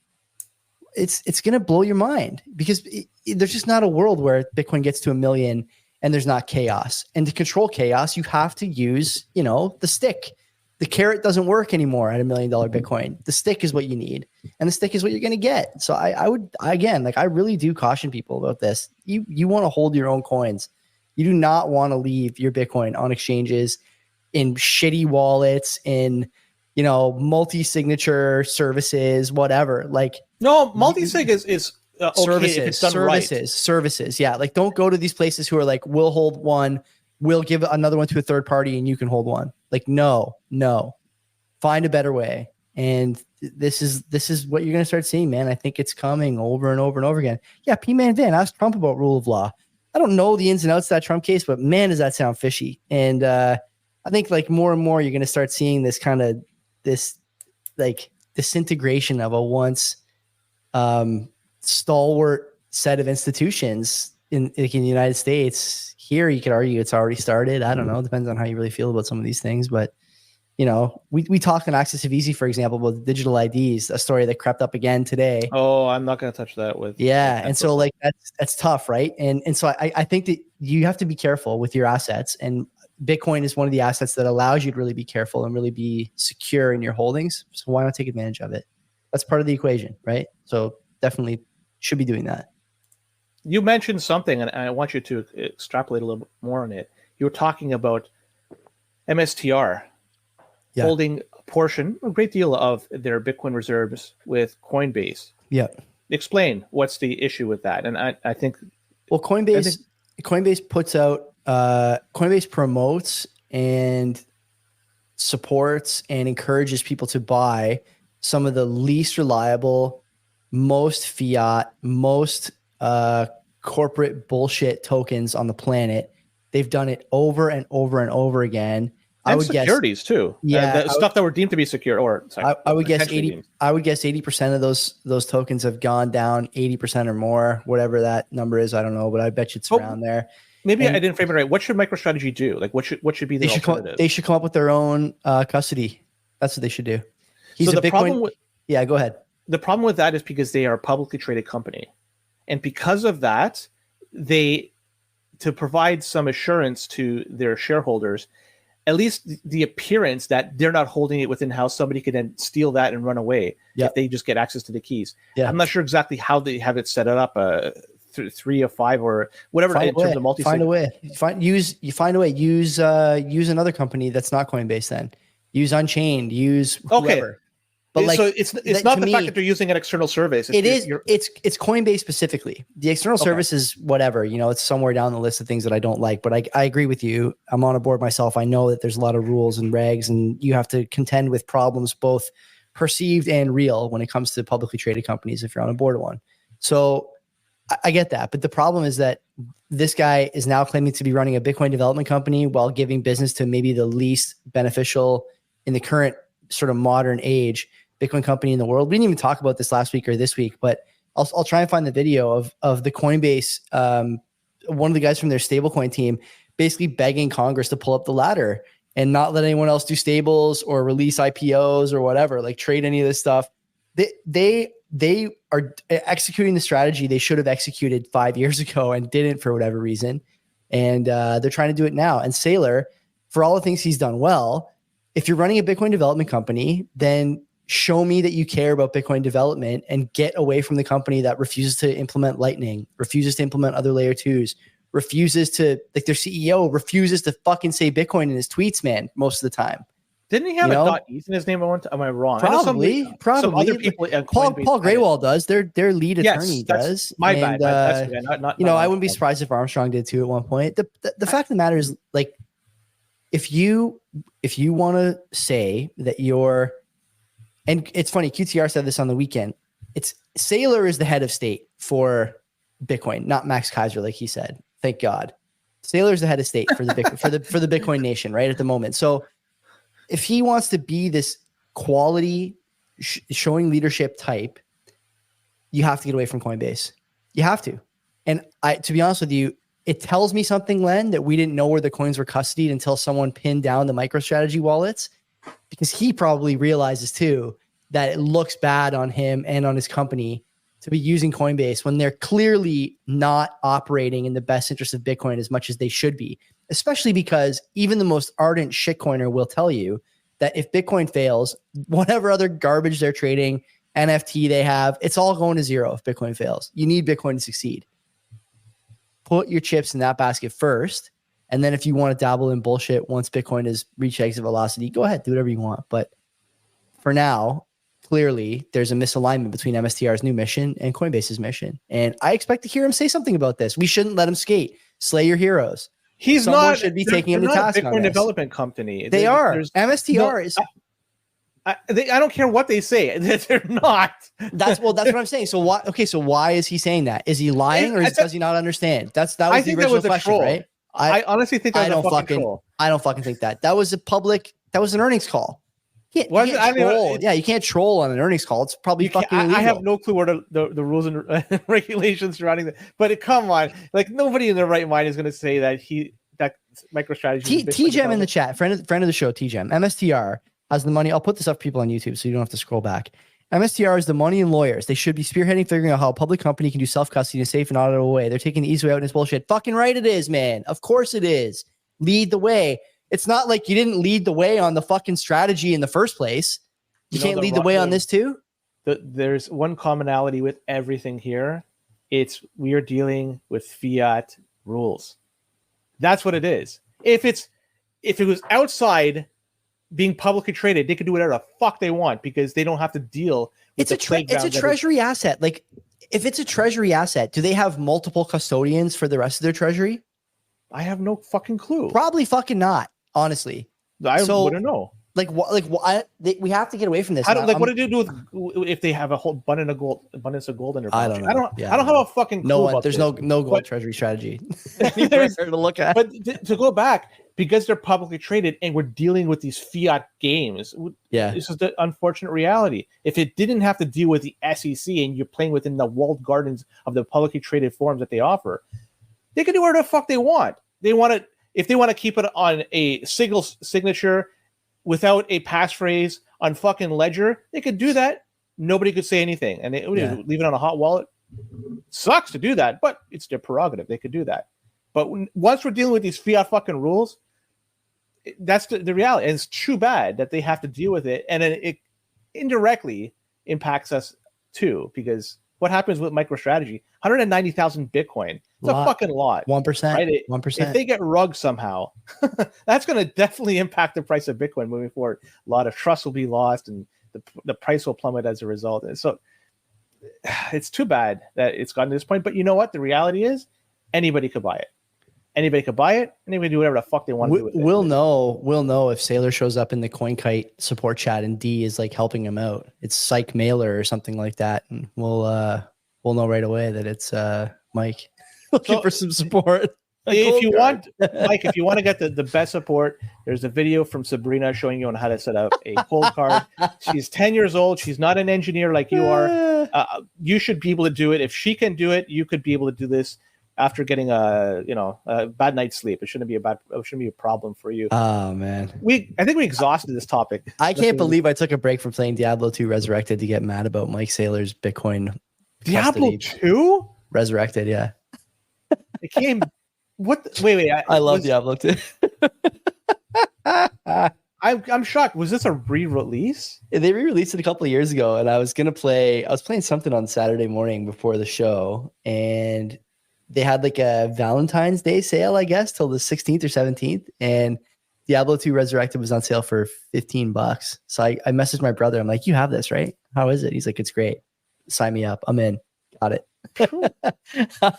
It's going to blow your mind because there's just not a world where Bitcoin gets to 1 million and there's not chaos. And to control chaos, you have to use, the stick. The carrot doesn't work anymore at $1 million Bitcoin. The stick is what you need, and the stick is what you're going to get. So I would, again, like, I really do caution people about this. You want to hold your own coins. You do not want to leave your Bitcoin on exchanges, in shitty wallets, in, multi-signature services, whatever. Like, no, multi-sig is okay services, if it's done right. Services. Yeah. Like, don't go to these places who are like, we'll hold one, we'll give another one to a third party and you can hold one. Like, no, find a better way. And this is what you're going to start seeing, man. I think it's coming over and over and over again. Yeah. P-Man Van asked Trump about rule of law. I don't know the ins and outs of that Trump case, but man, does that sound fishy. And I think like more and more, you're going to start seeing this kind of this like disintegration of a once stalwart set of institutions in the United States. Here, you could argue it's already started. I don't know. It depends on how you really feel about some of these things. But, we talked on Access of Easy, for example, about digital IDs, a story that crept up again today. Oh, I'm not going to touch that with. Yeah. And so like, that's tough. Right. And so I think that you have to be careful with your assets, and Bitcoin is one of the assets that allows you to really be careful and really be secure in your holdings. So why not take advantage of it? That's part of the equation. Right. So definitely should be doing that. You mentioned something, and I want you to extrapolate a little bit more on it. You were talking about MSTR holding a great deal of their Bitcoin reserves with Coinbase. Yeah. Explain what's the issue with that. And I think... Well, Coinbase puts out... Coinbase promotes and supports and encourages people to buy some of the least reliable, most fiat, most... corporate bullshit tokens on the planet. They've done it over and over and over again. And I would securities guess, too. Yeah, stuff that were deemed to be secure. Or sorry, I would guess 80. I would guess 80% of those tokens have gone down 80% or more, whatever that number is. I don't know, but I bet you it's around there. Maybe I didn't frame it right. What should MicroStrategy do? Like, what should be the alternative? They should come up with their own custody. That's what they should do. He's so a Bitcoin. Yeah, go ahead. The problem with that is because they are a publicly traded company. And because of that, to provide some assurance to their shareholders, at least the appearance that they're not holding it within house, somebody could then steal that and run away if they just get access to the keys. Yeah. I'm not sure exactly how they have it set up, 3 of 5 or whatever terms of multi-sig. Find a way. Find a way. Use another company that's not Coinbase. Then use Unchained. Use whoever. Okay. But like, so it's not the fact that they're using an external service. It's Coinbase specifically. The external service is whatever, it's somewhere down the list of things that I don't like, but I agree with you. I'm on a board myself. I know that there's a lot of rules and regs, and you have to contend with problems, both perceived and real, when it comes to publicly traded companies, if you're on a board of one. So I get that. But the problem is that this guy is now claiming to be running a Bitcoin development company while giving business to maybe the least beneficial in the current sort of modern age Bitcoin company in the world. We didn't even talk about this last week or this week, but I'll try and find the video of the Coinbase, one of the guys from their stablecoin team, basically begging Congress to pull up the ladder and not let anyone else do stables or release IPOs or whatever, like trade any of this stuff. They are executing the strategy they should have executed 5 years ago and didn't for whatever reason. And they're trying to do it now. And Saylor, for all the things he's done well, if you're running a Bitcoin development company, then show me that you care about Bitcoin development and get away from the company that refuses to implement Lightning, refuses to implement other layer 2s, refuses to, like, their CEO refuses to fucking say Bitcoin in his tweets, man, most of the time. Didn't he have a .east in his name? Am I wrong? Probably. Some other people. Paul Graywall does. Their lead attorney does. My bad. That's I wouldn't be surprised if Armstrong did too at one point. The fact of the matter is, like, if you want to say that you're, and it's funny, QTR said this on the weekend. It's Saylor is the head of state for Bitcoin, not Max Kaiser, like he said. Thank God. Saylor is the head of state for the for the Bitcoin nation right at the moment. So if he wants to be this quality showing leadership type, you have to get away from Coinbase. You have to. And to be honest with you, it tells me something, Len, that we didn't know where the coins were custodied until someone pinned down the MicroStrategy wallets, because he probably realizes too that it looks bad on him and on his company to be using Coinbase when they're clearly not operating in the best interest of Bitcoin as much as they should be. Especially because even the most ardent shitcoiner will tell you that if Bitcoin fails, whatever other garbage they're trading, NFT they have, it's all going to zero if Bitcoin fails. You need Bitcoin to succeed. Put your chips in that basket first. And then if you want to dabble in bullshit once Bitcoin has reached exit velocity, go ahead, do whatever you want. But for now, clearly there's a misalignment between MSTR's new mission and Coinbase's mission. And I expect to hear him say something about this. We shouldn't let him skate. Slay your heroes. Someone should be taking him to task on this. Bitcoin development company. They are. MSTR is. I don't care what they say. They're not. That's what I'm saying. So why? Okay, so why is he saying that? Is he lying, or does he not understand? That was the original question, right? I honestly think that was a fucking troll. I don't fucking think that. That was an earnings call. You can't troll on an earnings call. It's probably fucking illegal. I have no clue what the rules and regulations surrounding that. But come on, like, nobody in their right mind is going to say that MicroStrategy. TGem in the chat, friend of the show, TGem. MSTR has the money. I'll put this up for people on YouTube so you don't have to scroll back. MSTR is the money and lawyers. They should be spearheading, figuring out how a public company can do self-custody in a safe and auditable way. They're taking the easy way out in this bullshit. Fucking right it is, man. Of course it is. Lead the way. It's not like you didn't lead the way on the fucking strategy in the first place. You can't lead the way on this too? There's one commonality with everything here. We are dealing with fiat rules. That's what it is. If it was outside being publicly traded, they could do whatever the fuck they want because they don't have to deal with it's a treasury asset. Like, if it's a treasury asset, do they have multiple custodians for the rest of their treasury? I have no fucking clue. Probably fucking not, honestly. I wouldn't know. We have to get away from this. What do they do with if they have a whole abundance of gold in their I don't know. I don't have a fucking clue. There's no gold treasury strategy to look at. But to go back, because they're publicly traded and we're dealing with these fiat games, this is the unfortunate reality. If it didn't have to deal with the SEC and you're playing within the walled gardens of the publicly traded forms that they offer, they can do whatever the fuck they want. If they want to keep it on a signature without a passphrase on fucking Ledger, they could do that. Nobody could say anything, and they leave it on a hot wallet. Sucks to do that, but it's their prerogative. They could do that. But once we're dealing with these fiat fucking rules, that's the reality. And it's too bad that they have to deal with it, and then it indirectly impacts us too, because what happens with MicroStrategy? 190,000 Bitcoin. It's a fucking lot. 1%. Right? 1%. If they get rugged somehow, that's going to definitely impact the price of Bitcoin moving forward. A lot of trust will be lost, and the price will plummet as a result. And so it's too bad that it's gotten to this point. But you know what? The reality is anybody could buy it. Anybody could buy it. Anybody do whatever the fuck they want to do with it. We'll know if Saylor shows up in the CoinKite support chat and D is like helping him out. It's Psych Mailer or something like that, and we'll know right away that it's Mike looking for some support. If you want to get the best support, there's a video from Sabrina showing you on how to set up a cold card. She's 10 years old. She's not an engineer like you are. You should be able to do it. If she can do it, you could be able to do this after getting a bad night's sleep. It shouldn't be a problem for you. Oh man. I think we exhausted this topic. I can't believe I took a break from playing Diablo 2 Resurrected to get mad about Mike Saylor's Bitcoin. Diablo 2? Resurrected, yeah. It came wait. I love Diablo 2. I'm shocked. Was this a re-release? They re-released it a couple of years ago, and I was playing something on Saturday morning before the show, and they had like a Valentine's Day sale, I guess, till the 16th or 17th. And Diablo 2 Resurrected was on sale for $15. So I messaged my brother. I'm like, you have this, right? How is it? He's like, it's great. Sign me up. I'm in. Got it.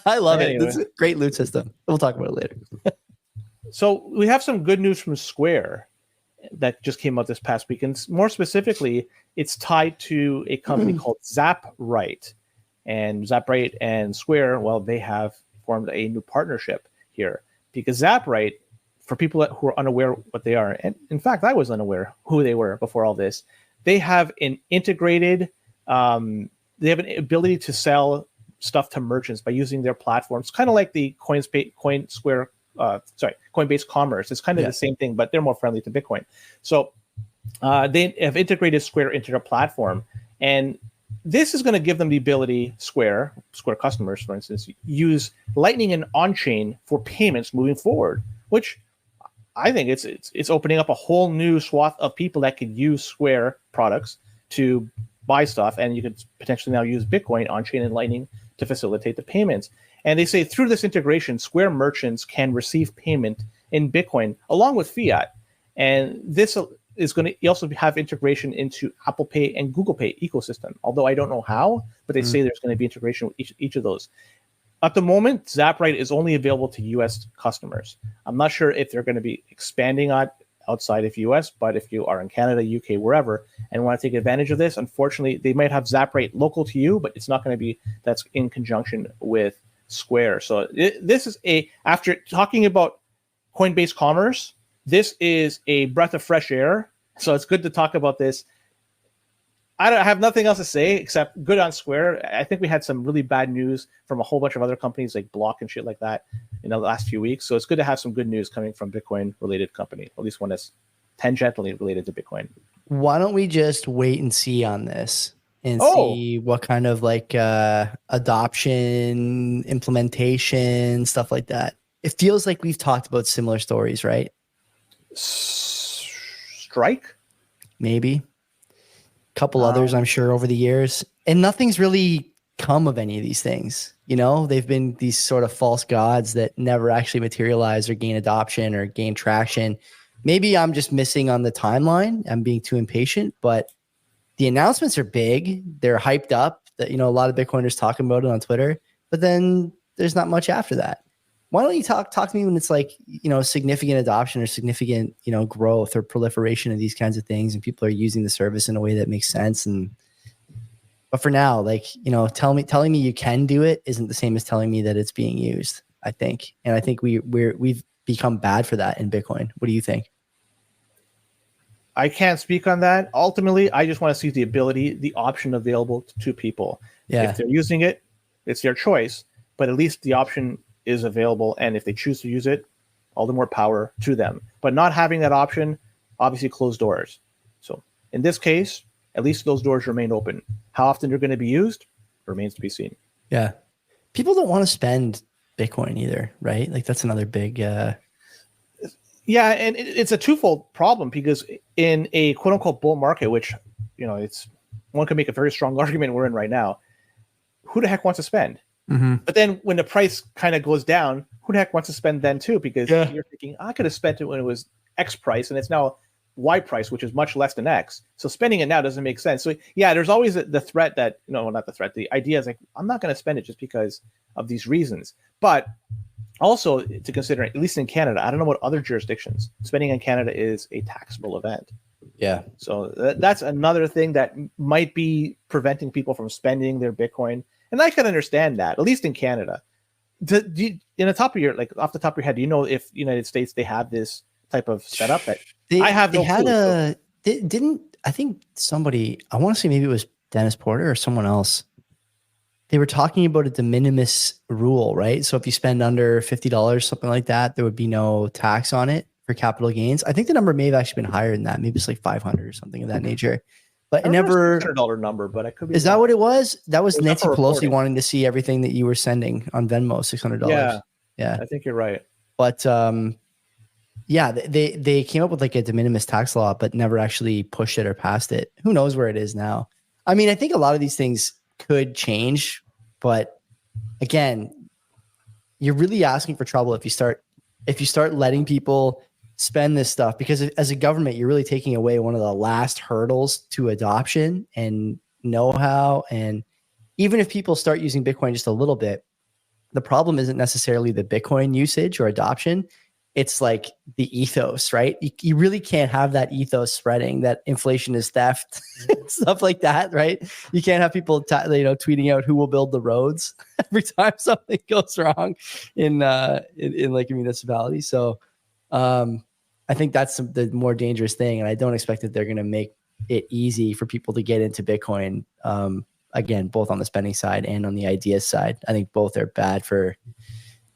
I love it. It's a great loot system. We'll talk about it later. So we have some good news from Square that just came out this past week. And more specifically, it's tied to a company called ZapRight. And ZapRight and Square, well, they have formed a new partnership here. Because ZapRight, for people who are unaware what they are, and in fact, I was unaware who they were before all this, they have an integrated, they have an ability to sell stuff to merchants by using their platforms, kind of like the Coinbase Commerce. It's kind of the same thing, but they're more friendly to Bitcoin. So they have integrated Square into their platform, and this is going to give them the ability, Square customers, for instance, use Lightning and on-chain for payments moving forward, which I think it's opening up a whole new swath of people that could use Square products to buy stuff, and you could potentially now use Bitcoin on-chain and Lightning to facilitate the payments. And they say through this integration, Square merchants can receive payment in Bitcoin along with fiat. And this is going to also have integration into Apple Pay and Google Pay ecosystem, although I don't know how, but they say there's going to be integration with each of those. At the moment, ZapRight is only available to U.S. customers. I'm not sure if they're going to be expanding outside of U.S., but if you are in Canada, UK, wherever, and want to take advantage of this, unfortunately, they might have ZapRight local to you, but it's not going to be that's in conjunction with Square. So this is after talking about Coinbase Commerce, this is a breath of fresh air. So it's good to talk about this. I have nothing else to say except good on Square. I think we had some really bad news from a whole bunch of other companies like Block and shit like that in the last few weeks. So it's good to have some good news coming from Bitcoin-related company, at least one that's tangentially related to Bitcoin. Why don't we just wait and see on this and see what kind of like adoption, implementation, stuff like that? It feels like we've talked about similar stories, right? Strike? Maybe. Couple others, I'm sure, over the years, and nothing's really come of any of these things. You know, they've been these sort of false gods that never actually materialize or gain adoption or gain traction. Maybe I'm just missing on the timeline. I'm being too impatient, but the announcements are big. They're hyped up. That, you know, a lot of Bitcoiners talking about it on Twitter, but then there's not much after that. Why don't you talk to me when it's like, you know, significant adoption or significant, you know, growth or proliferation of these kinds of things, and people are using the service in a way that makes sense. But for now, like, you know, telling me you can do it isn't the same as telling me that it's being used, I think. And I think we've become bad for that in Bitcoin. What do you think? I can't speak on that. Ultimately, I just want to see the option available to people. Yeah. If they're using it, it's their choice, but at least the option is available, and if they choose to use it, all the more power to them. But not having that option obviously closed doors. So in this case, at least those doors remain open. How often they're going to be used remains to be seen. Yeah. People don't want to spend Bitcoin either, right? Like that's another big yeah, and it's a twofold problem, because in a quote unquote bull market, which, you know, it's one can make a very strong argument we're in right now, who the heck wants to spend? Mm-hmm. But then when the price kind of goes down, who the heck wants to spend then too? Because you're thinking, I could have spent it when it was X price, and it's now Y price, which is much less than X. So spending it now doesn't make sense. So yeah, there's always the threat that, no, not the threat. The idea is like, I'm not going to spend it just because of these reasons. But also to consider, at least in Canada, I don't know what other jurisdictions, spending in Canada is a taxable event. Yeah. So that's another thing that might be preventing people from spending their Bitcoin. And I can understand that, at least in Canada. Off the top of your head, do you know if United States, they have this type of setup? That I have no clue. I think somebody, I want to say maybe it was Dennis Porter or someone else, they were talking about a de minimis rule, right? So if you spend under $50, something like that, there would be no tax on it for capital gains. I think the number may have actually been higher than that. Maybe it's like 500 or something of that nature. But it never $600 number, but I could be Is wrong. That what it was? That was Nancy Pelosi reporting. wanting to see everything that you were sending on Venmo, $600. Yeah. I think you're right. But yeah, they came up with like a de minimis tax law, but never actually pushed it or passed it. Who knows where it is now? I mean, I think a lot of these things could change, but again, you're really asking for trouble if you start letting people spend this stuff, because as a government, you're really taking away one of the last hurdles to adoption and know-how. And even if people start using Bitcoin just a little bit, the problem isn't necessarily the Bitcoin usage or adoption. It's like the ethos, right? You really can't have that ethos spreading that inflation is theft, stuff like that, right? You can't have people, tweeting out who will build the roads every time something goes wrong in like a municipality. So I think that's the more dangerous thing, and I don't expect that they're going to make it easy for people to get into Bitcoin. Again, both on the spending side and on the ideas side. I think both are bad for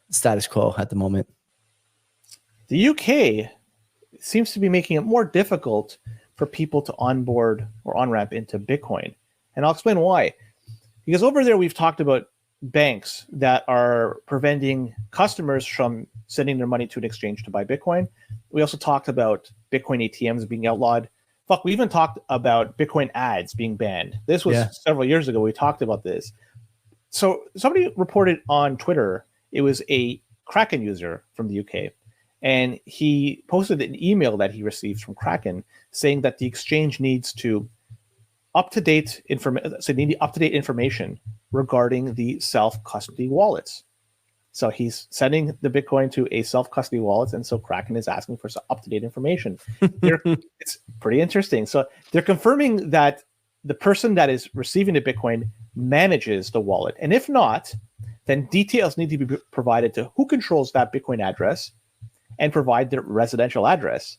status quo at the moment. The UK seems to be making it more difficult for people to onboard or on-ramp into Bitcoin. And I'll explain why. Because over there, we've talked about banks that are preventing customers from sending their money to an exchange to buy Bitcoin. We also talked about Bitcoin ATMs being outlawed. Fuck, we even talked about Bitcoin ads being banned. This was several years ago. We talked about this. So somebody reported on Twitter, it was a Kraken user from the UK, and he posted an email that he received from Kraken saying that the exchange needs to up-to-date information regarding the self-custody wallets. So he's sending the Bitcoin to a self-custody wallet, and so Kraken is asking for some up-to-date information. It's pretty interesting. So they're confirming that the person that is receiving the Bitcoin manages the wallet. And if not, then details need to be provided to who controls that Bitcoin address and provide their residential address.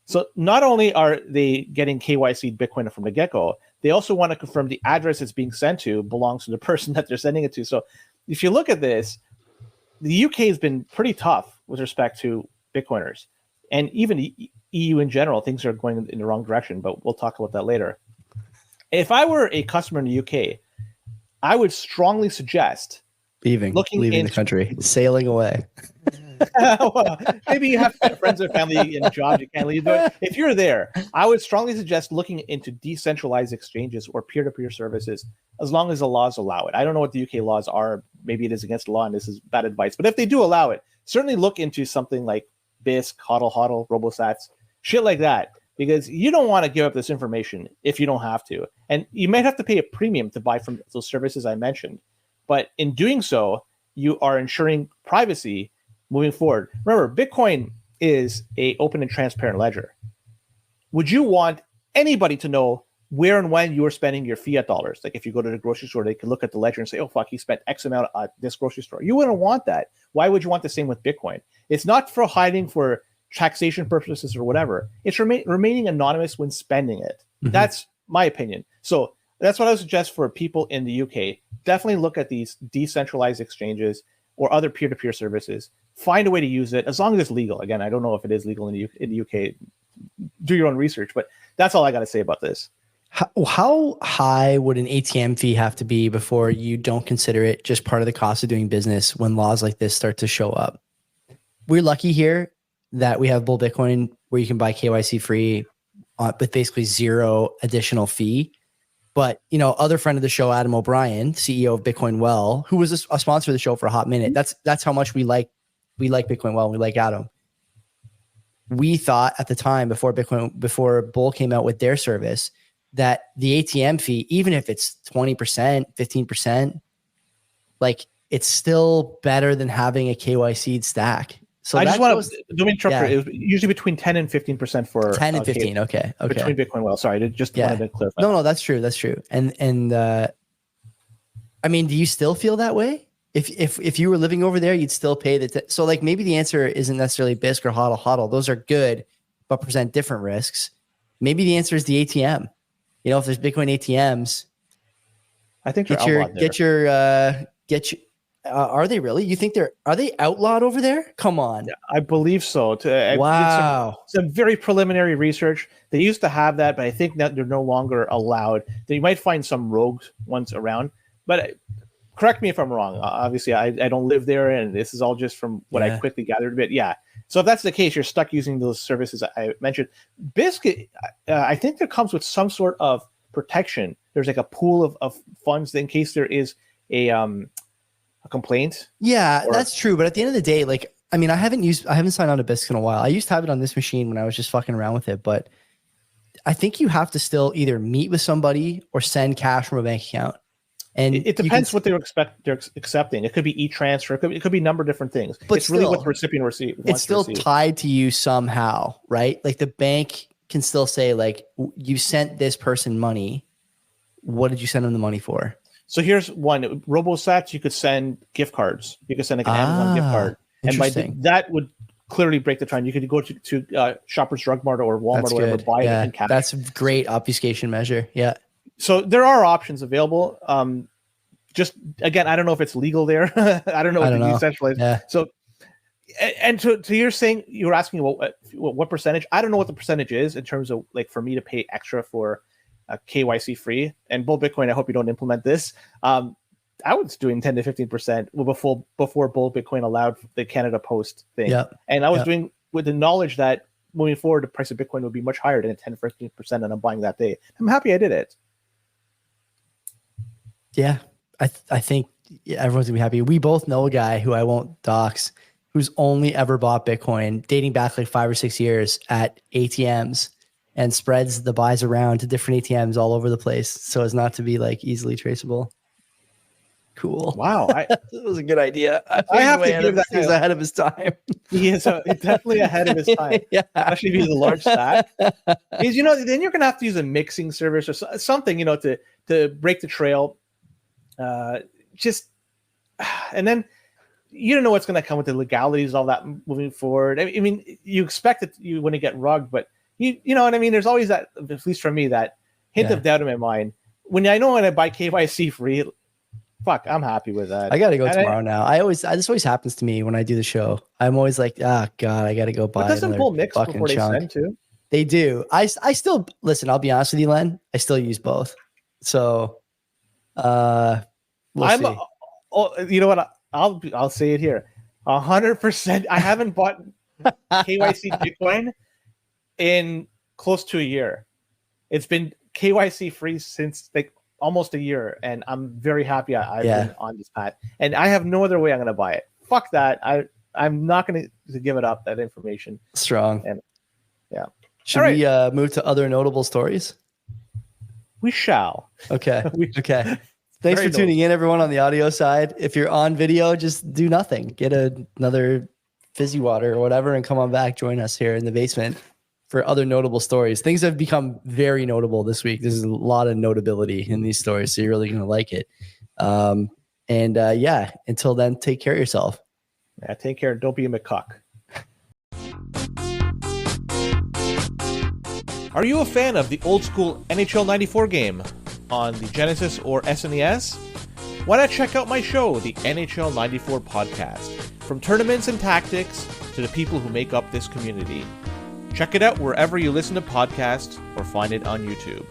So not only are they getting KYC Bitcoin from the get-go, they also want to confirm the address it's being sent to belongs to the person that they're sending it to. So if you look at this, the UK has been pretty tough with respect to Bitcoiners. And even EU in general, things are going in the wrong direction, but we'll talk about that later. If I were a customer in the UK, I would strongly suggest leaving the country, sailing away. Well, maybe you have friends or family in a job you can't leave. But if you're there, I would strongly suggest looking into decentralized exchanges or peer-to-peer services, as long as the laws allow it. I don't know what the UK laws are. Maybe it is against the law, and this is bad advice. But if they do allow it, certainly look into something like BISC, HODL, RoboSats, shit like that, because you don't want to give up this information if you don't have to. And you might have to pay a premium to buy from those services I mentioned. But in doing so, you are ensuring privacy moving forward. Remember, Bitcoin is an open and transparent ledger. Would you want anybody to know where and when you are spending your fiat dollars? Like if you go to the grocery store, they can look at the ledger and say, oh, fuck, you spent X amount at this grocery store. You wouldn't want that. Why would you want the same with Bitcoin? It's not for hiding for taxation purposes or whatever. It's remaining anonymous when spending it. Mm-hmm. That's my opinion. So that's what I would suggest for people in the UK. Definitely look at these decentralized exchanges or other peer-to-peer services. Find a way to use it, as long as it's legal. Again, I don't know if it is legal in the UK. Do your own research, but that's all I got to say about this. How high would an ATM fee have to be before you don't consider it just part of the cost of doing business when laws like this start to show up? We're lucky here that we have Bull Bitcoin where you can buy KYC free with basically zero additional fee. But, other friend of the show, Adam O'Brien, CEO of Bitcoin Well, who was a sponsor of the show for a hot minute. That's how much we like Bitcoin Well. We like Adam. We thought at the time before Bull came out with their service that the ATM fee, even if it's 20%, 15%, like it's still better than having a KYC stack. So I just want to interrupt. It was usually between 10 and 15% for 10 and 15. Okay. Between Bitcoin Well. Sorry, just wanted to clarify. No, that's true. That's true. And I mean, do you still feel that way? If you were living over there, you'd still pay so like maybe the answer isn't necessarily BISC or HODL. Those are good, but present different risks. Maybe the answer is the ATM. If there's Bitcoin ATMs, I think get your are they really? You think are they outlawed over there? Come on. Yeah, I believe so. Wow. Some very preliminary research. They used to have that, but I think that they're no longer allowed. They might find some rogue ones around, but correct me if I'm wrong. Obviously, I don't live there, and this is all just from what I quickly gathered a bit. Yeah. So if that's the case, you're stuck using those services I mentioned. BISC, I think there comes with some sort of protection. There's like a pool of funds in case there is a complaint. Yeah, that's true. But at the end of the day, like I mean, I haven't signed on to Bisc in a while. I used to have it on this machine when I was just fucking around with it, but I think you have to still either meet with somebody or send cash from a bank account. And it depends what they're accepting. It could be e-transfer. It could be a number of different things. But it's really what the recipient wants. It's still tied to you somehow, right? Like the bank can still say, like, you sent this person money. What did you send them the mone for? So here's one. RoboSats, you could send gift cards. You could send like an Amazon gift card. And that would clearly break the trend. You could go to Shoppers Drug Mart or Walmart or whatever, buy it in cash. That's a great obfuscation measure. Yeah. So there are options available. Just again, I don't know if it's legal there. I don't know what the decentralized. Yeah. So, and to you're saying, you were asking what percentage? I don't know what the percentage is in terms of like for me to pay extra for KYC free. And Bull Bitcoin, I hope you don't implement this. I was doing 10 to 15% before Bull Bitcoin allowed the Canada Post thing. Yeah. And I was doing with the knowledge that moving forward, the price of Bitcoin would be much higher than 10 to 15%, and I'm buying that day. I'm happy I did it. Yeah, I think everyone's gonna be happy. We both know a guy who I won't dox, who's only ever bought Bitcoin dating back like 5 or 6 years at ATMs and spreads the buys around to different ATMs all over the place so as not to be like easily traceable. Cool. Wow. That was a good idea. I have to give that. He's ahead of his time. He is definitely ahead of his time. Yeah. Especially if he's a large stack. Because, then you're going to have to use a mixing service or something, to break the trail. And then you don't know what's going to come with the legalities, all that moving forward. I mean, you expect that you want to get rugged, but you know what I mean? There's always that, at least for me, that hint of doubt in my mind. When I know when I buy KYC free, fuck, I'm happy with that. I got to go tomorrow now. This always happens to me when I do the show. I'm always like, God, I got to go buy. But doesn't Bull mix before they send too? They do. I still listen. I'll be honest with you, Len. I still use both. So, we'll see. You know what? I'll say it here. 100%. I haven't bought KYC Bitcoin in close to a year. It's been KYC free since like almost a year, and I'm very happy I've been on this path. And I have no other way I'm going to buy it. Fuck that. I'm not going to give it up, that information. Strong. And yeah. Should we move to other notable stories? We shall. Okay. Okay. Thanks for tuning in, everyone, on the audio side. If you're on video, just do nothing. Get another fizzy water or whatever and come on back. Join us here in the basement for other notable stories. Things have become very notable this week. There's a lot of notability in these stories, so you're really going to like it. Until then, take care of yourself. Yeah, take care. Don't be a McCuck. Are you a fan of the old school NHL 94 game on the Genesis or SNES? Why not check out my show, the NHL 94 podcast? From tournaments and tactics to the people who make up this community. Check it out wherever you listen to podcasts or find it on YouTube.